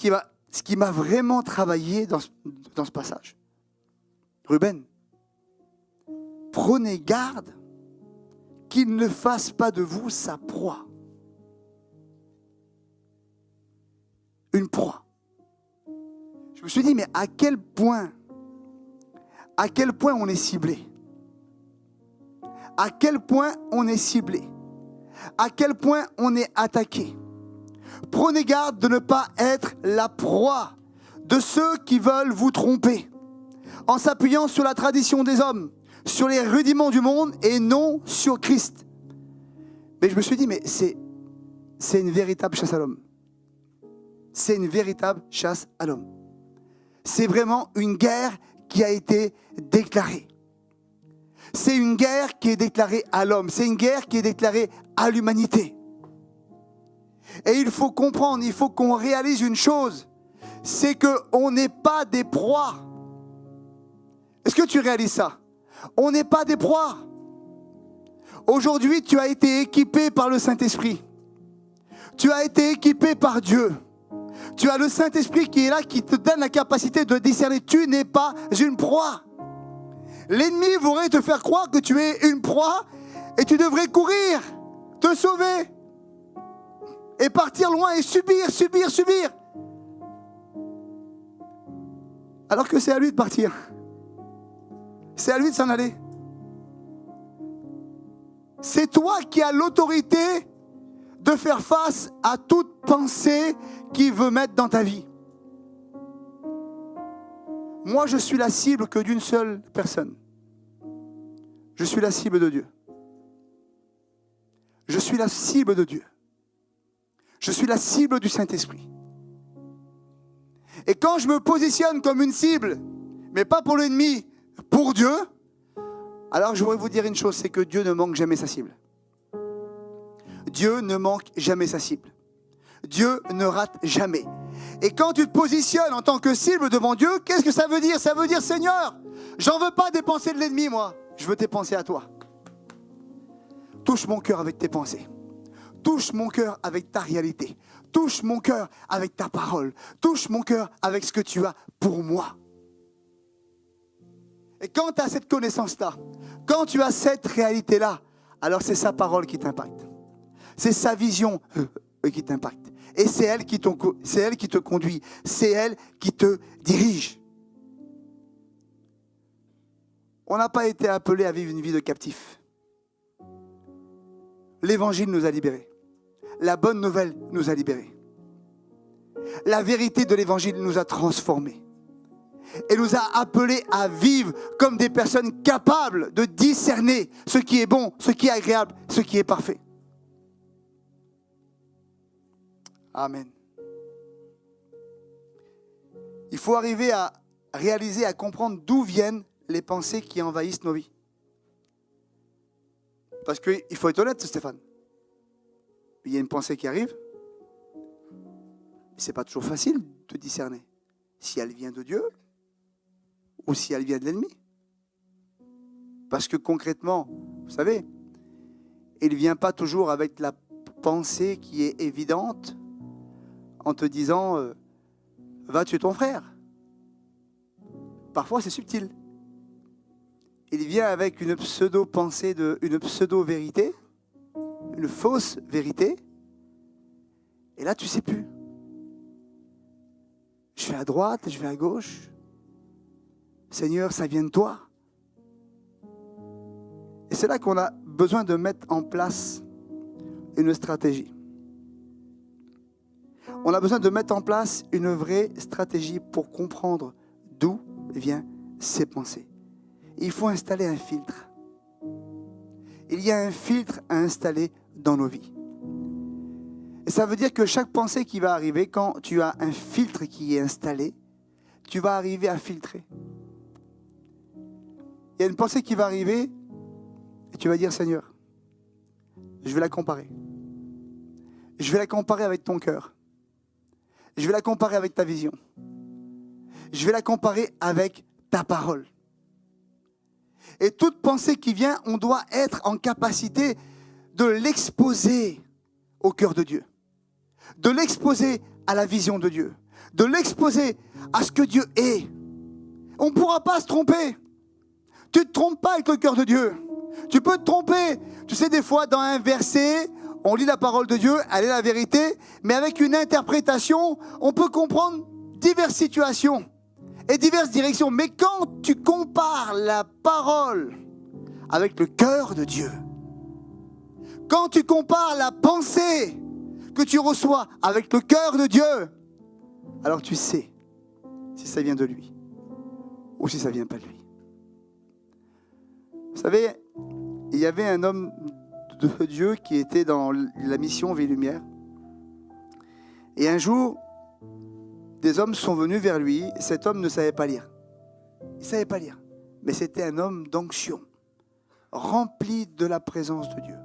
qui m'a vraiment travaillé dans ce passage, Ruben, prenez garde qu'il ne fasse pas de vous sa proie. Une proie. Je me suis dit, mais à quel point on est ciblé? À quel point on est ciblé? À quel point on est attaqué? Prenez garde de ne pas être la proie de ceux qui veulent vous tromper, en s'appuyant sur la tradition des hommes, sur les rudiments du monde et non sur Christ. Mais je me suis dit, mais c'est une véritable chasse à l'homme. C'est une véritable chasse à l'homme. C'est vraiment une guerre qui a été déclarée. C'est une guerre qui est déclarée à l'homme. C'est une guerre qui est déclarée à l'humanité. Et il faut comprendre, il faut qu'on réalise une chose, c'est qu'on n'est pas des proies. Est-ce que tu réalises ça? On n'est pas des proies. Aujourd'hui, tu as été équipé par le Saint-Esprit. Tu as été équipé par Dieu. Tu as le Saint-Esprit qui est là, qui te donne la capacité de discerner. Tu n'es pas une proie. L'ennemi voudrait te faire croire que tu es une proie et tu devrais courir, te sauver et partir loin et subir. Alors que c'est à lui de partir. C'est à lui de s'en aller. C'est toi qui as l'autorité de faire face à toute pensée qu'il veut mettre dans ta vie. Moi, je suis la cible que d'une seule personne. Je suis la cible de Dieu. Je suis la cible de Dieu. Je suis la cible du Saint-Esprit. Et quand je me positionne comme une cible, mais pas pour l'ennemi, pour Dieu, alors je voudrais vous dire une chose, c'est que Dieu ne manque jamais sa cible. Dieu ne manque jamais sa cible. Dieu ne rate jamais. Et quand tu te positionnes en tant que cible devant Dieu, qu'est-ce que ça veut dire? Ça veut dire, Seigneur, j'en veux pas des pensées de l'ennemi, moi. Je veux tes pensées à toi. Touche mon cœur avec tes pensées. Touche mon cœur avec ta réalité. Touche mon cœur avec ta parole. Touche mon cœur avec ce que tu as pour moi. Et quand tu as cette connaissance-là, quand tu as cette réalité-là, alors c'est sa parole qui t'impacte. C'est sa vision qui t'impacte. Et c'est elle qui te conduit. C'est elle qui te dirige. On n'a pas été appelé à vivre une vie de captif. L'évangile nous a libérés. La bonne nouvelle nous a libérés. La vérité de l'évangile nous a transformés. Et nous a appelés à vivre comme des personnes capables de discerner ce qui est bon, ce qui est agréable, ce qui est parfait. Amen. Il faut arriver à réaliser, à comprendre d'où viennent les pensées qui envahissent nos vies. Parce qu'il faut être honnête, Stéphane. Il y a une pensée qui arrive. Ce n'est pas toujours facile de discerner si elle vient de Dieu ou si elle vient de l'ennemi. Parce que concrètement, vous savez, il ne vient pas toujours avec la pensée qui est évidente en te disant va tuer ton frère. Parfois c'est subtil. Il vient avec une pseudo-pensée, une pseudo-vérité, une fausse vérité. Et là tu ne sais plus. Je vais à droite, je vais à gauche. Seigneur, ça vient de toi. Et c'est là qu'on a besoin de mettre en place une stratégie. On a besoin de mettre en place une vraie stratégie pour comprendre d'où viennent ces pensées. Il faut installer un filtre. Il y a un filtre à installer dans nos vies. Et ça veut dire que chaque pensée qui va arriver, quand tu as un filtre qui est installé, tu vas arriver à filtrer. Il y a une pensée qui va arriver et tu vas dire, Seigneur, je vais la comparer. Je vais la comparer avec ton cœur. Je vais la comparer avec ta vision. Je vais la comparer avec ta parole. Et toute pensée qui vient, on doit être en capacité de l'exposer au cœur de Dieu. De l'exposer à la vision de Dieu. De l'exposer à ce que Dieu est. On ne pourra pas se tromper. Tu ne te trompes pas avec le cœur de Dieu. Tu peux te tromper. Tu sais, des fois, dans un verset, on lit la parole de Dieu, elle est la vérité, mais avec une interprétation, on peut comprendre diverses situations et diverses directions. Mais quand tu compares la parole avec le cœur de Dieu, quand tu compares la pensée que tu reçois avec le cœur de Dieu, alors tu sais si ça vient de lui ou si ça ne vient pas de lui. Vous savez, il y avait un homme de Dieu qui était dans la mission Vie Lumière. Et un jour, des hommes sont venus vers lui. Cet homme ne savait pas lire. Il ne savait pas lire. Mais c'était un homme d'onction, rempli de la présence de Dieu.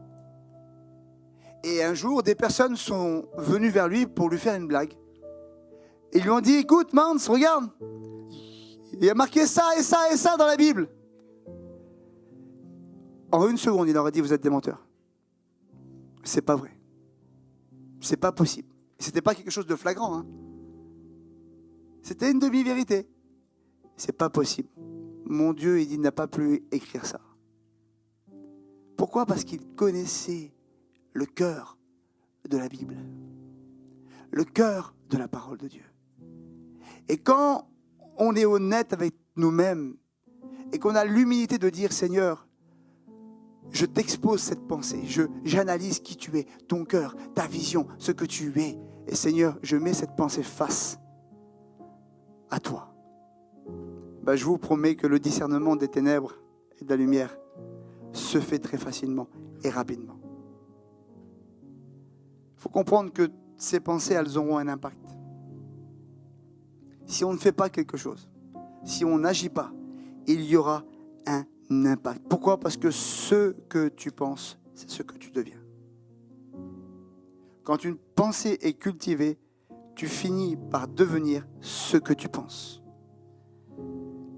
Et un jour, des personnes sont venues vers lui pour lui faire une blague. Ils lui ont dit, écoute, Mans, regarde, il y a marqué ça et ça et ça dans la Bible. En une seconde, il leur a dit, vous êtes des menteurs. C'est pas vrai. C'est pas possible. C'était pas quelque chose de flagrant. Hein. C'était une demi-vérité. C'est pas possible. Mon Dieu, il n'a pas pu écrire ça. Pourquoi? Parce qu'il connaissait le cœur de la Bible. Le cœur de la parole de Dieu. Et quand on est honnête avec nous-mêmes et qu'on a l'humilité de dire, Seigneur, je t'expose cette pensée, j'analyse qui tu es, ton cœur, ta vision, ce que tu es. Et Seigneur, je mets cette pensée face à toi. Je vous promets que le discernement des ténèbres et de la lumière se fait très facilement et rapidement. Il faut comprendre que ces pensées, elles auront un impact. Si on ne fait pas quelque chose, si on n'agit pas, il y aura un impact. Pourquoi ? Parce que ce que tu penses, c'est ce que tu deviens. Quand une pensée est cultivée, tu finis par devenir ce que tu penses.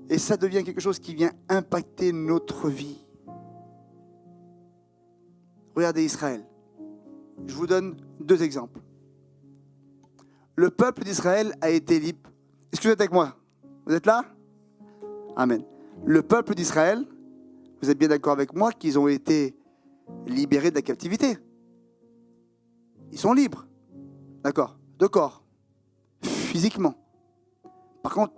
Et ça devient quelque chose qui vient impacter notre vie. Regardez Israël. Je vous donne 2 exemples. Le peuple d'Israël a été libre. Est-ce que vous êtes avec moi ? Vous êtes là ? Amen. Le peuple d'Israël, vous êtes bien d'accord avec moi qu'ils ont été libérés de la captivité. Ils sont libres. D'accord. De corps. Physiquement. Par contre,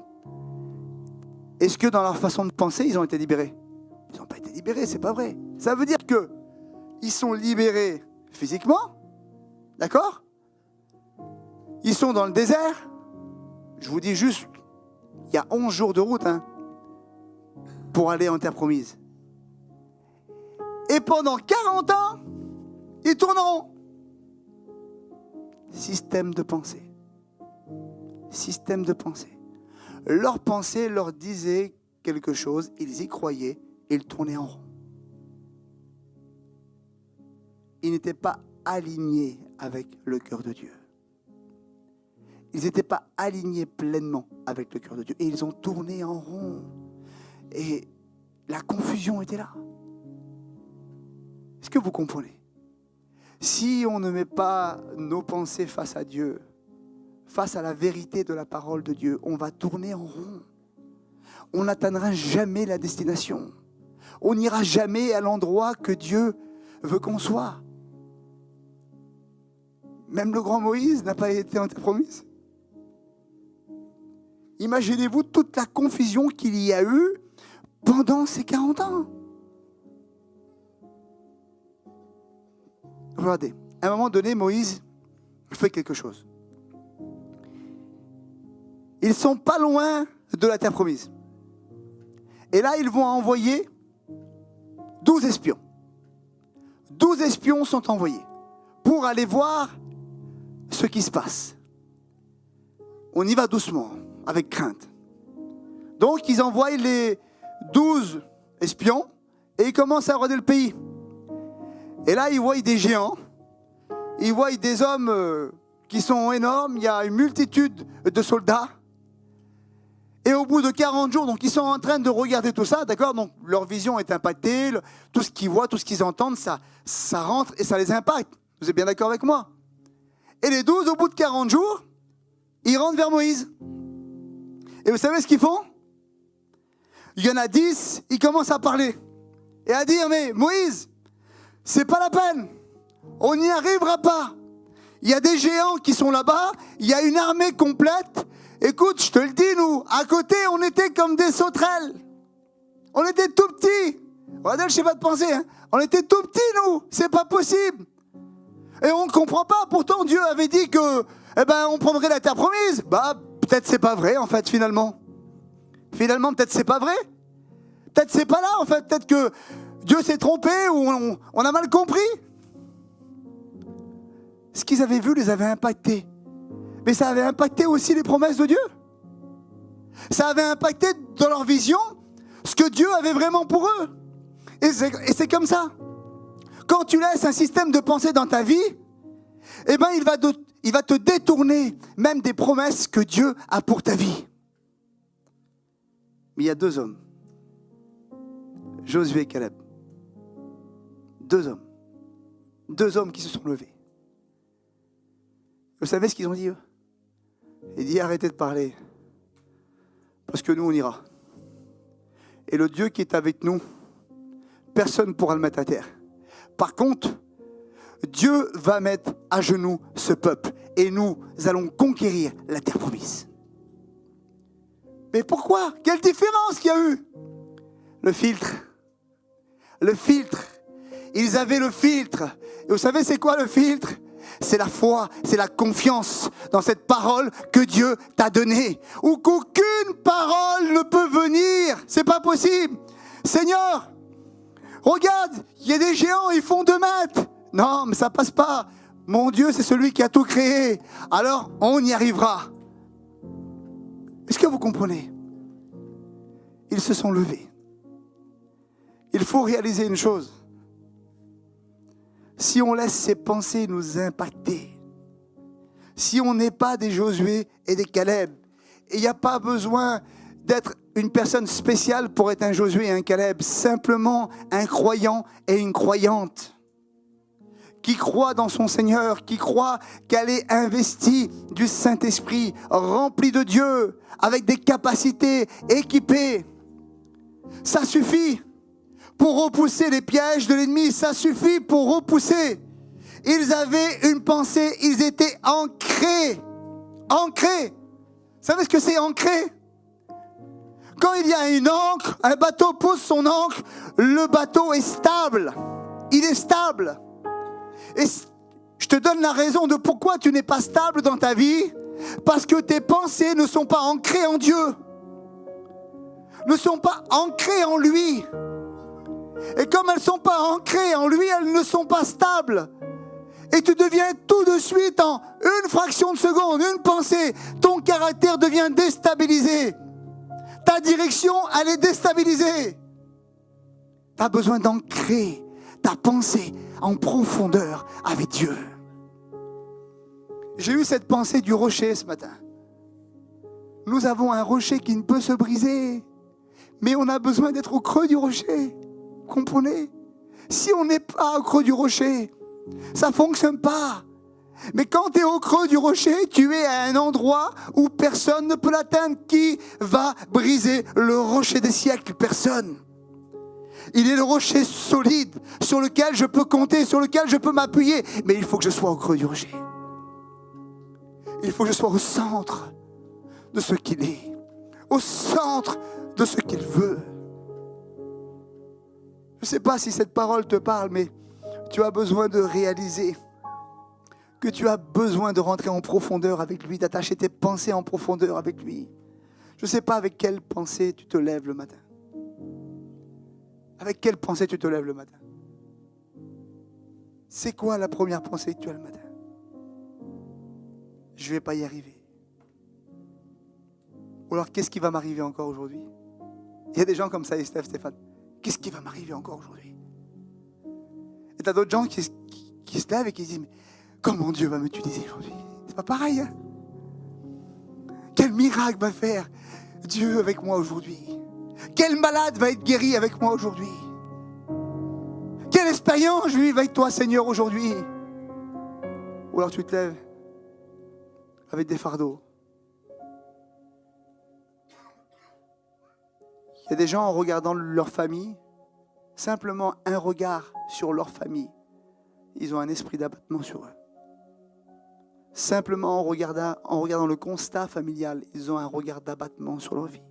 est-ce que dans leur façon de penser, ils ont été libérés ? Ils n'ont pas été libérés, c'est pas vrai. Ça veut dire qu'ils sont libérés physiquement. D'accord ? Ils sont dans le désert. Je vous dis juste, il y a 11 jours de route pour aller en terre promise. Et pendant 40 ans, ils tourneront. Système de pensée. Système de pensée. Leur pensée leur disait quelque chose, ils y croyaient, et ils tournaient en rond. Ils n'étaient pas alignés avec le cœur de Dieu. Ils n'étaient pas alignés pleinement avec le cœur de Dieu. Et ils ont tourné en rond. Et la confusion était là. Est-ce que vous comprenez ? Si on ne met pas nos pensées face à Dieu, face à la vérité de la parole de Dieu, on va tourner en rond. On n'atteindra jamais la destination. On n'ira jamais à l'endroit que Dieu veut qu'on soit. Même le grand Moïse n'a pas été en terre promise. Imaginez-vous toute la confusion qu'il y a eu pendant ces 40 ans. Regardez, à un moment donné, Moïse fait quelque chose. Ils ne sont pas loin de la terre promise. Et là, ils vont envoyer 12 espions. 12 espions sont envoyés pour aller voir ce qui se passe. On y va doucement, avec crainte. Donc, ils envoient les 12 espions et ils commencent à regarder le pays. Et là, ils voient des géants, ils voient des hommes qui sont énormes, il y a une multitude de soldats. Et au bout de 40 jours, donc ils sont en train de regarder tout ça, d'accord ? Donc leur vision est impactée, tout ce qu'ils voient, tout ce qu'ils entendent, ça rentre et ça les impacte. Vous êtes bien d'accord avec moi ? Et les 12, au bout de 40 jours, ils rentrent vers Moïse. Et vous savez ce qu'ils font ? Il y en a 10, ils commencent à parler. Et à dire, mais Moïse, c'est pas la peine. On n'y arrivera pas. Il y a des géants qui sont là-bas, il y a une armée complète. Écoute, je te le dis, nous, à côté, on était comme des sauterelles. On était tout petits. Regardez le schéma de pensée. On était tout petits, nous. C'est pas possible. Et on ne comprend pas. Pourtant, Dieu avait dit que, on prendrait la terre promise. Peut-être c'est pas vrai, en fait, finalement. Finalement, peut-être c'est pas vrai. Peut-être c'est pas là, en fait. Peut-être que Dieu s'est trompé ou on a mal compris. Ce qu'ils avaient vu les avait impactés. Mais ça avait impacté aussi les promesses de Dieu. Ça avait impacté dans leur vision ce que Dieu avait vraiment pour eux. Et c'est comme ça. Quand tu laisses un système de pensée dans ta vie, il va te détourner même des promesses que Dieu a pour ta vie. Mais il y a 2 hommes. Josué et Caleb. 2 hommes. 2 hommes qui se sont levés. Vous savez ce qu'ils ont dit, eux ? Il dit, arrêtez de parler, parce que nous, on ira. Et le Dieu qui est avec nous, personne ne pourra le mettre à terre. Par contre, Dieu va mettre à genoux ce peuple, et nous allons conquérir la terre promise. Mais pourquoi ? Quelle différence qu'il y a eu ? Le filtre. Le filtre Ils avaient le filtre. Et vous savez c'est quoi le filtre? C'est la foi, c'est la confiance dans cette parole que Dieu t'a donnée. Ou qu'aucune parole ne peut venir. C'est pas possible. Seigneur, regarde, il y a des géants, ils font 2 mètres. Non, mais ça passe pas. Mon Dieu, c'est celui qui a tout créé. Alors, on y arrivera. Est-ce que vous comprenez? Ils se sont levés. Il faut réaliser une chose. Si on laisse ces pensées nous impacter, si on n'est pas des Josué et des Caleb, il n'y a pas besoin d'être une personne spéciale pour être un Josué et un Caleb, simplement un croyant et une croyante qui croit dans son Seigneur, qui croit qu'elle est investie du Saint-Esprit, remplie de Dieu, avec des capacités équipées. Ça suffit pour repousser les pièges de l'ennemi, ça suffit pour repousser. Ils avaient une pensée, ils étaient ancrés. Ancrés. Vous savez ce que c'est ancré? Quand il y a une ancre, un bateau pose son ancre, le bateau est stable. Il est stable. Et je te donne la raison de pourquoi tu n'es pas stable dans ta vie. Parce que tes pensées ne sont pas ancrées en Dieu. Ne sont pas ancrées en lui. Et comme elles ne sont pas ancrées en lui, elles ne sont pas stables. Et tu deviens tout de suite, en une fraction de seconde, une pensée, ton caractère devient déstabilisé. Ta direction, elle est déstabilisée. Tu as besoin d'ancrer ta pensée en profondeur avec Dieu. J'ai eu cette pensée du rocher ce matin. Nous avons un rocher qui ne peut se briser, mais on a besoin d'être au creux du rocher. Comprenez? Si on n'est pas au creux du rocher, ça ne fonctionne pas. Mais quand tu es au creux du rocher, tu es à un endroit où personne ne peut l'atteindre. Qui va briser le rocher des siècles? Personne. Il est le rocher solide sur lequel je peux compter, sur lequel je peux m'appuyer. Mais il faut que je sois au creux du rocher. Il faut que je sois au centre de ce qu'il est, au centre de ce qu'il veut. Je ne sais pas si cette parole te parle, mais tu as besoin de réaliser que tu as besoin de rentrer en profondeur avec lui, d'attacher tes pensées en profondeur avec lui. Je ne sais pas avec quelle pensée tu te lèves le matin. Avec quelle pensée tu te lèves le matin? C'est quoi la première pensée que tu as le matin? Je ne vais pas y arriver. Ou alors, qu'est-ce qui va m'arriver encore aujourd'hui? Il y a des gens comme ça, Stéphane. Qu'est-ce qui va m'arriver encore aujourd'hui? Et tu as d'autres gens qui se lèvent et qui disent, mais comment Dieu va m'utiliser aujourd'hui? C'est pas pareil, hein? Quel miracle va faire Dieu avec moi aujourd'hui? Quel malade va être guéri avec moi aujourd'hui? Quelle expérience je vis avec toi, Seigneur, aujourd'hui? Ou alors tu te lèves avec des fardeaux. Il y a des gens en regardant leur famille, simplement un regard sur leur famille, ils ont un esprit d'abattement sur eux. Simplement en regardant le constat familial, ils ont un regard d'abattement sur leur vie.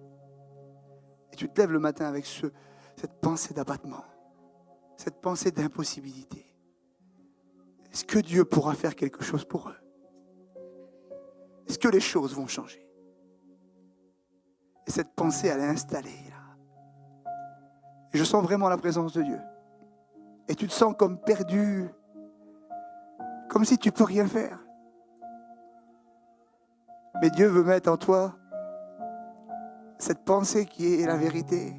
Et tu te lèves le matin avec cette pensée d'abattement, cette pensée d'impossibilité. Est-ce que Dieu pourra faire quelque chose pour eux? Est-ce que les choses vont changer? Et cette pensée, elle est installée là. Et je sens vraiment la présence de Dieu. Et tu te sens comme perdu, comme si tu ne peux rien faire. Mais Dieu veut mettre en toi cette pensée qui est la vérité.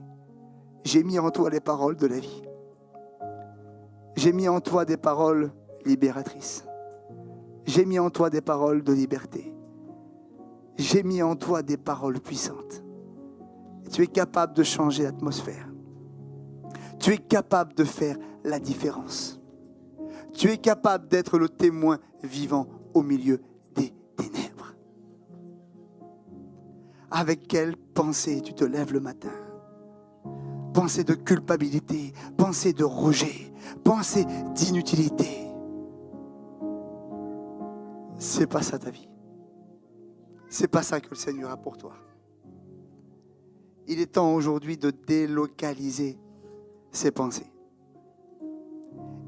J'ai mis en toi les paroles de la vie. J'ai mis en toi des paroles libératrices. J'ai mis en toi des paroles de liberté. J'ai mis en toi des paroles puissantes. Et tu es capable de changer l'atmosphère. Tu es capable de faire la différence. Tu es capable d'être le témoin vivant au milieu des ténèbres. Avec quelle pensée tu te lèves le matin? Pensée de culpabilité, pensée de rejet, pensée d'inutilité. C'est pas ça ta vie. C'est pas ça que le Seigneur a pour toi. Il est temps aujourd'hui de délocaliser ces pensées.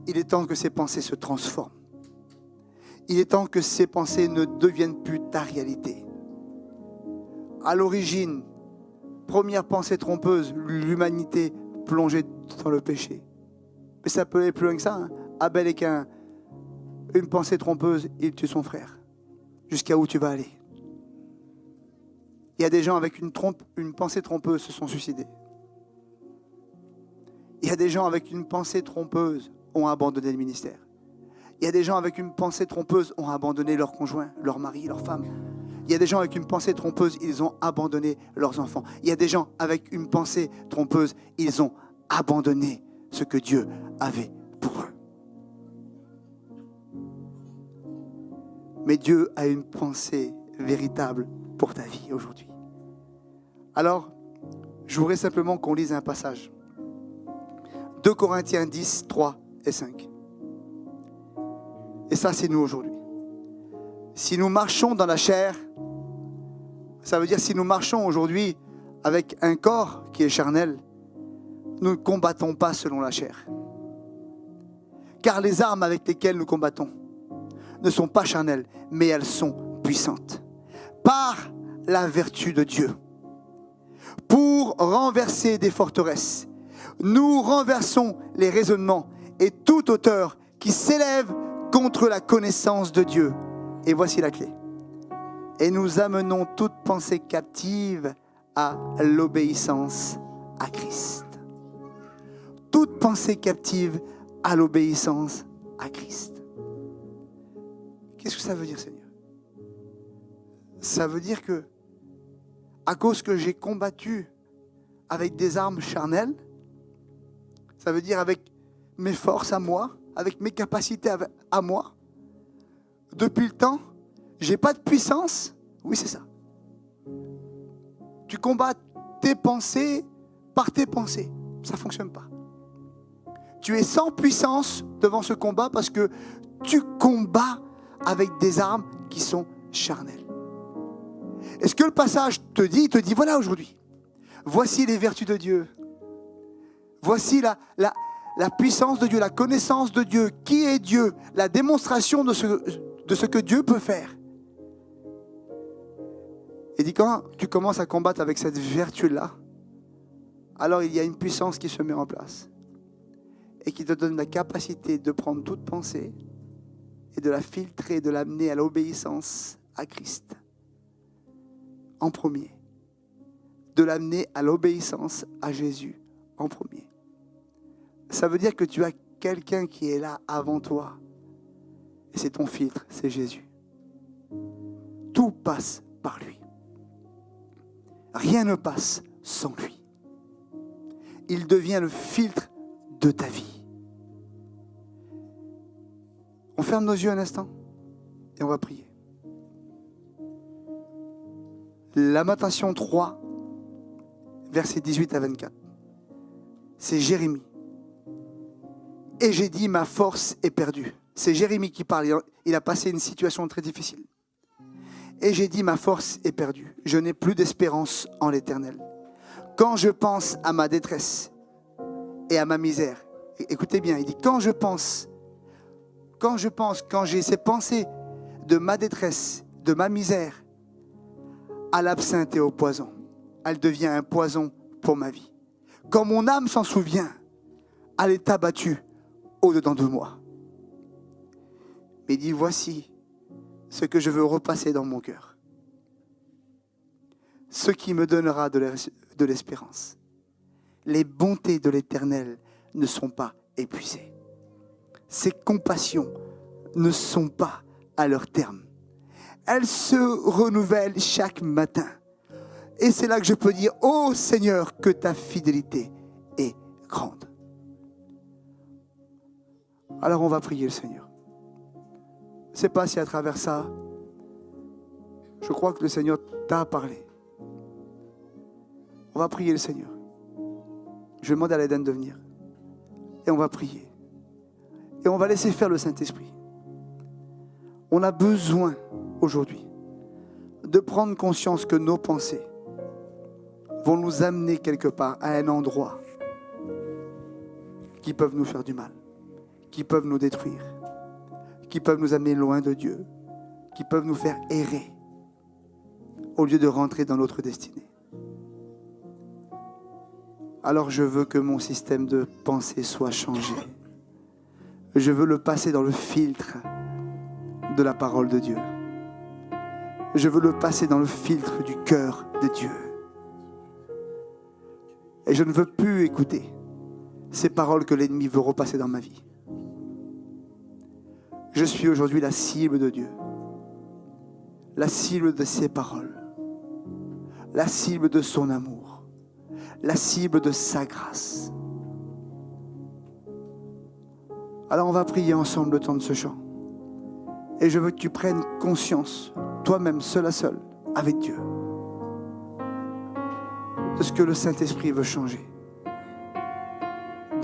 il est temps que ces pensées se transforment. Il est temps que ces pensées ne deviennent plus ta réalité. À l'origine, première pensée trompeuse, l'humanité plongée dans le péché. Mais ça peut aller plus loin que ça. Hein. Abel et Caïn, une pensée trompeuse, il tue son frère. Jusqu'à où tu vas aller? Il y a des gens avec une pensée trompeuse se sont suicidés. Il y a des gens avec une pensée trompeuse ont abandonné le ministère. Il y a des gens avec une pensée trompeuse ont abandonné leur conjoint, leur mari, leur femme. Il y a des gens avec une pensée trompeuse, ils ont abandonné leurs enfants. Il y a des gens avec une pensée trompeuse, ils ont abandonné ce que Dieu avait pour eux. Mais Dieu a une pensée véritable pour ta vie aujourd'hui. Alors, je voudrais simplement qu'on lise un passage. 2 Corinthiens 10, 3 et 5. Et ça, c'est nous aujourd'hui. Si nous marchons dans la chair, ça veut dire si nous marchons aujourd'hui avec un corps qui est charnel, nous ne combattons pas selon la chair. Car les armes avec lesquelles nous combattons ne sont pas charnelles, mais elles sont puissantes. Par la vertu de Dieu. Pour renverser des forteresses, nous renversons les raisonnements et toute hauteur qui s'élève contre la connaissance de Dieu. Et voici la clé. Et nous amenons toute pensée captive à l'obéissance à Christ. Toute pensée captive à l'obéissance à Christ. Qu'est-ce que ça veut dire, Seigneur? Ça veut dire que, à cause que j'ai combattu avec des armes charnelles, ça veut dire avec mes forces à moi, avec mes capacités à moi, depuis le temps, j'ai pas de puissance. Oui, c'est ça. Tu combats tes pensées par tes pensées. Ça ne fonctionne pas. Tu es sans puissance devant ce combat parce que tu combats avec des armes qui sont charnelles. Et ce que le passage te dit, il te dit, voilà aujourd'hui, voici les vertus de Dieu. Voici la puissance de Dieu, la connaissance de Dieu, qui est Dieu, la démonstration de ce que Dieu peut faire. Et dit, quand tu commences à combattre avec cette vertu-là, alors il y a une puissance qui se met en place et qui te donne la capacité de prendre toute pensée et de la filtrer, de l'amener à l'obéissance à Christ en premier, de l'amener à l'obéissance à Jésus en premier. Ça veut dire que tu as quelqu'un qui est là avant toi et c'est ton filtre, c'est Jésus. Tout passe par lui. Rien ne passe sans lui. Il devient le filtre de ta vie. On ferme nos yeux un instant et on va prier. Lamentation 3, versets 18 à 24. C'est Jérémie. Et j'ai dit, ma force est perdue. C'est Jérémie qui parle. Il a passé une situation très difficile. Et j'ai dit, ma force est perdue. Je n'ai plus d'espérance en l'Éternel. Quand je pense à ma détresse et à ma misère. Écoutez bien, il dit, quand j'ai ces pensées de ma détresse, de ma misère, à l'absinthe et au poison, elle devient un poison pour ma vie. Quand mon âme s'en souvient, elle est abattue au-dedans de moi. Mais il dit, voici ce que je veux repasser dans mon cœur. Ce qui me donnera de l'espérance. Les bontés de l'Éternel ne sont pas épuisées. Ses compassions ne sont pas à leur terme. Elles se renouvellent chaque matin. Et c'est là que je peux dire, ô Seigneur, que ta fidélité est grande. Alors on va prier le Seigneur. Je ne sais pas si à travers ça, je crois que le Seigneur t'a parlé. On va prier le Seigneur. Je vais demander à l'Éden de venir. Et on va prier. Et on va laisser faire le Saint-Esprit. On a besoin aujourd'hui de prendre conscience que nos pensées vont nous amener quelque part à un endroit qui peuvent nous faire du mal, qui peuvent nous détruire, qui peuvent nous amener loin de Dieu, qui peuvent nous faire errer au lieu de rentrer dans notre destinée. Alors je veux que mon système de pensée soit changé. Je veux le passer dans le filtre de la parole de Dieu. Je veux le passer dans le filtre du cœur de Dieu. Et je ne veux plus écouter ces paroles que l'ennemi veut repasser dans ma vie. Je suis aujourd'hui la cible de Dieu, la cible de ses paroles, la cible de son amour, la cible de sa grâce. Alors on va prier ensemble le temps de ce chant. Et je veux que tu prennes conscience, toi-même, seul à seul, avec Dieu, de ce que le Saint-Esprit veut changer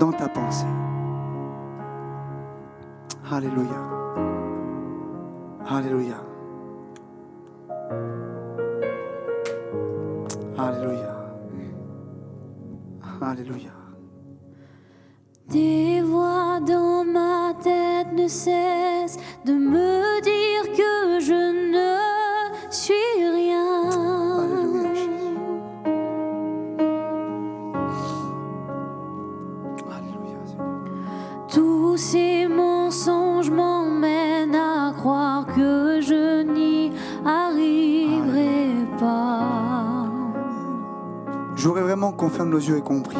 dans ta pensée. Alléluia. Alléluia. Alléluia. Alléluia. Des voix dans ma tête ne cessent de me dire que je ne suis rien. Alléluia, Jésus. Alléluia, Seigneur. Tous ces mensonges m'emmènent à croire que je n'y arriverai pas. J'aurais vraiment qu'on ferme nos yeux et qu'on prie.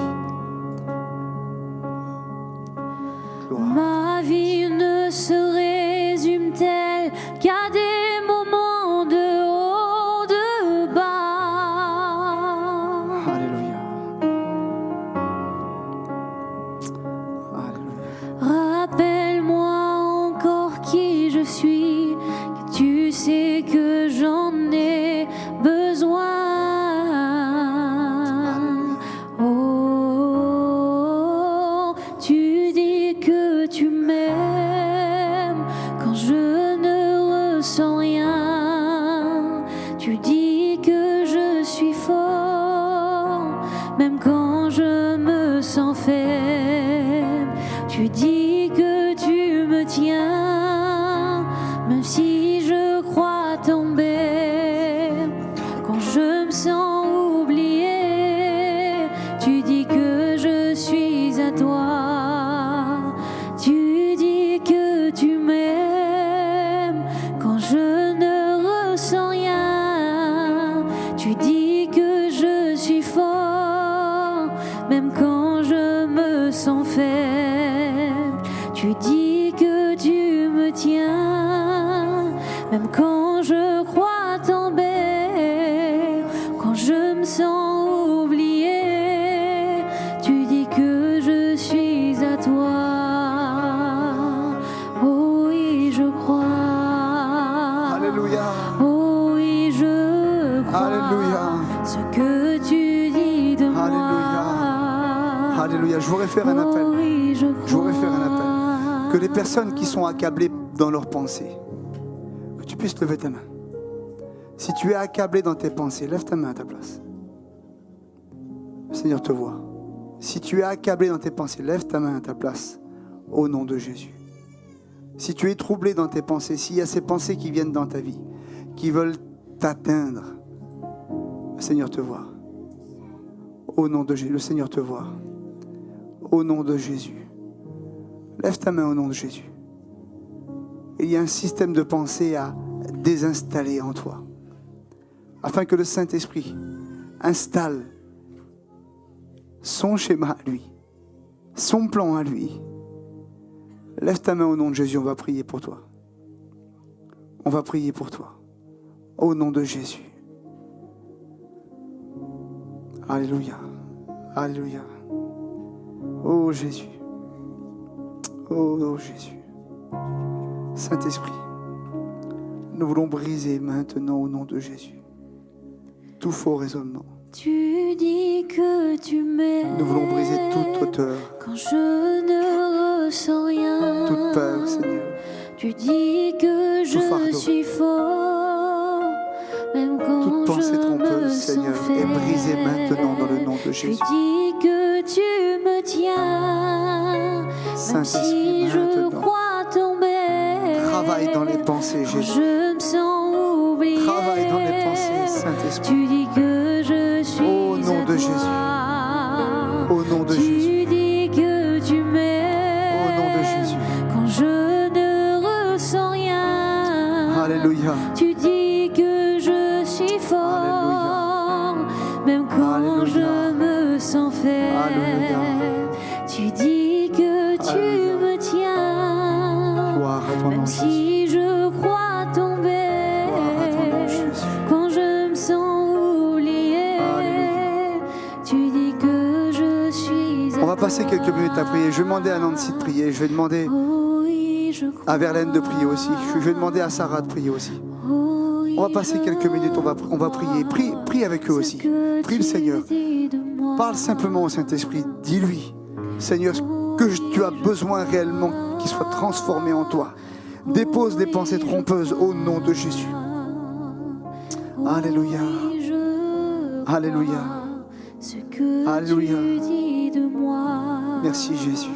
Gloire. Ma vie ne se résume-t-elle qu'à des moments de haut, de bas? Alléluia. Alléluia. Rappelle-moi encore qui je suis, que tu sais que j'en ai besoin. Oh, tu dis que tu m'aimes quand je ne ressens rien. Tu dis que je suis fort, même quand je me sens faible. Tu dis que tu me tiens, même si je crois tomber. Quand je me sens oubliée, tu dis que je suis à toi. Tu dis que tu m'aimes quand je ne ressens rien. Tu dis que je suis fort, même quand je me sens faible. Tu dis que tu me tiens, même quand je crois tomber. Quand je me sens oubliée, tu dis que je suis à toi. Oh oui, je crois. Alléluia. Oh oui, je crois. Alléluia. Ce que tu dis de moi. Alléluia. Alléluia. Je voudrais faire un appel. Oh oui, je voudrais faire un crois. appel. Que les personnes qui sont accablées dans leurs pensées, que tu puisses lever ta main. Si tu es accablé dans tes pensées, lève ta main à ta place. Le Seigneur te voit. Si tu es accablé dans tes pensées, lève ta main à ta place au nom de Jésus. Si tu es troublé dans tes pensées, s'il y a ces pensées qui viennent dans ta vie, qui veulent t'atteindre, le Seigneur te voit. Au nom de Jésus, le Seigneur te voit. Au nom de Jésus. Lève ta main au nom de Jésus. Il y a un système de pensée à désinstaller en toi, afin que le Saint-Esprit installe son schéma à lui, son plan à lui. Lève ta main au nom de Jésus, on va prier pour toi. On va prier pour toi. Au nom de Jésus. Alléluia. Alléluia. Oh Jésus. Oh Jésus. Saint-Esprit, nous voulons briser maintenant au nom de Jésus tout faux raisonnement. Tu dis que tu m'aimes. Nous voulons briser toute hauteur, quand je ne ressens rien. toute peur, Seigneur. Tu dis que Tout fardeau. je suis fort, même quand Toute pensée je me trompeuse, sens Seigneur, est brisée maintenant dans le nom de Tu Jésus. dis que tu me tiens, Saint-Esprit, si je maintenant. crois tomber, Travaille dans les pensées, quand Jésus. je me sens oublié, Travaille dans les pensées, Saint-Esprit. tu dis que je suis Au nom à de toi. Jésus. Au nom de Tu Jésus. dis que tu m'aimes, Au nom de Jésus. quand je ne ressens rien. Alléluia. Tu dis que je suis fort, même quand Alléluia. je me sens faible. Alléluia. Tu dis que tu Alléluia. me tiens, Gloire à ton nom, même Jésus. si je crois tomber. Gloire à ton nom, Jésus. Quand je me sens oublié, Alléluia. tu dis que je suis à On va passer quelques minutes à prier. Je vais demander à Nancy de prier. Je vais demander Oh oui, je crois. à Verlaine de prier aussi. Je vais demander à Sarah de prier aussi. Oh oui, On va passer quelques minutes, on va prier. Prie avec eux aussi. Prie le Seigneur. Parle simplement au Saint-Esprit. Dis-lui, Seigneur, ce que tu as besoin réellement qu'il soit transformé en toi. Dépose les pensées trompeuses au nom de Jésus. Alléluia. Alléluia. Ce que Alléluia. tu dis de moi. Merci Jésus.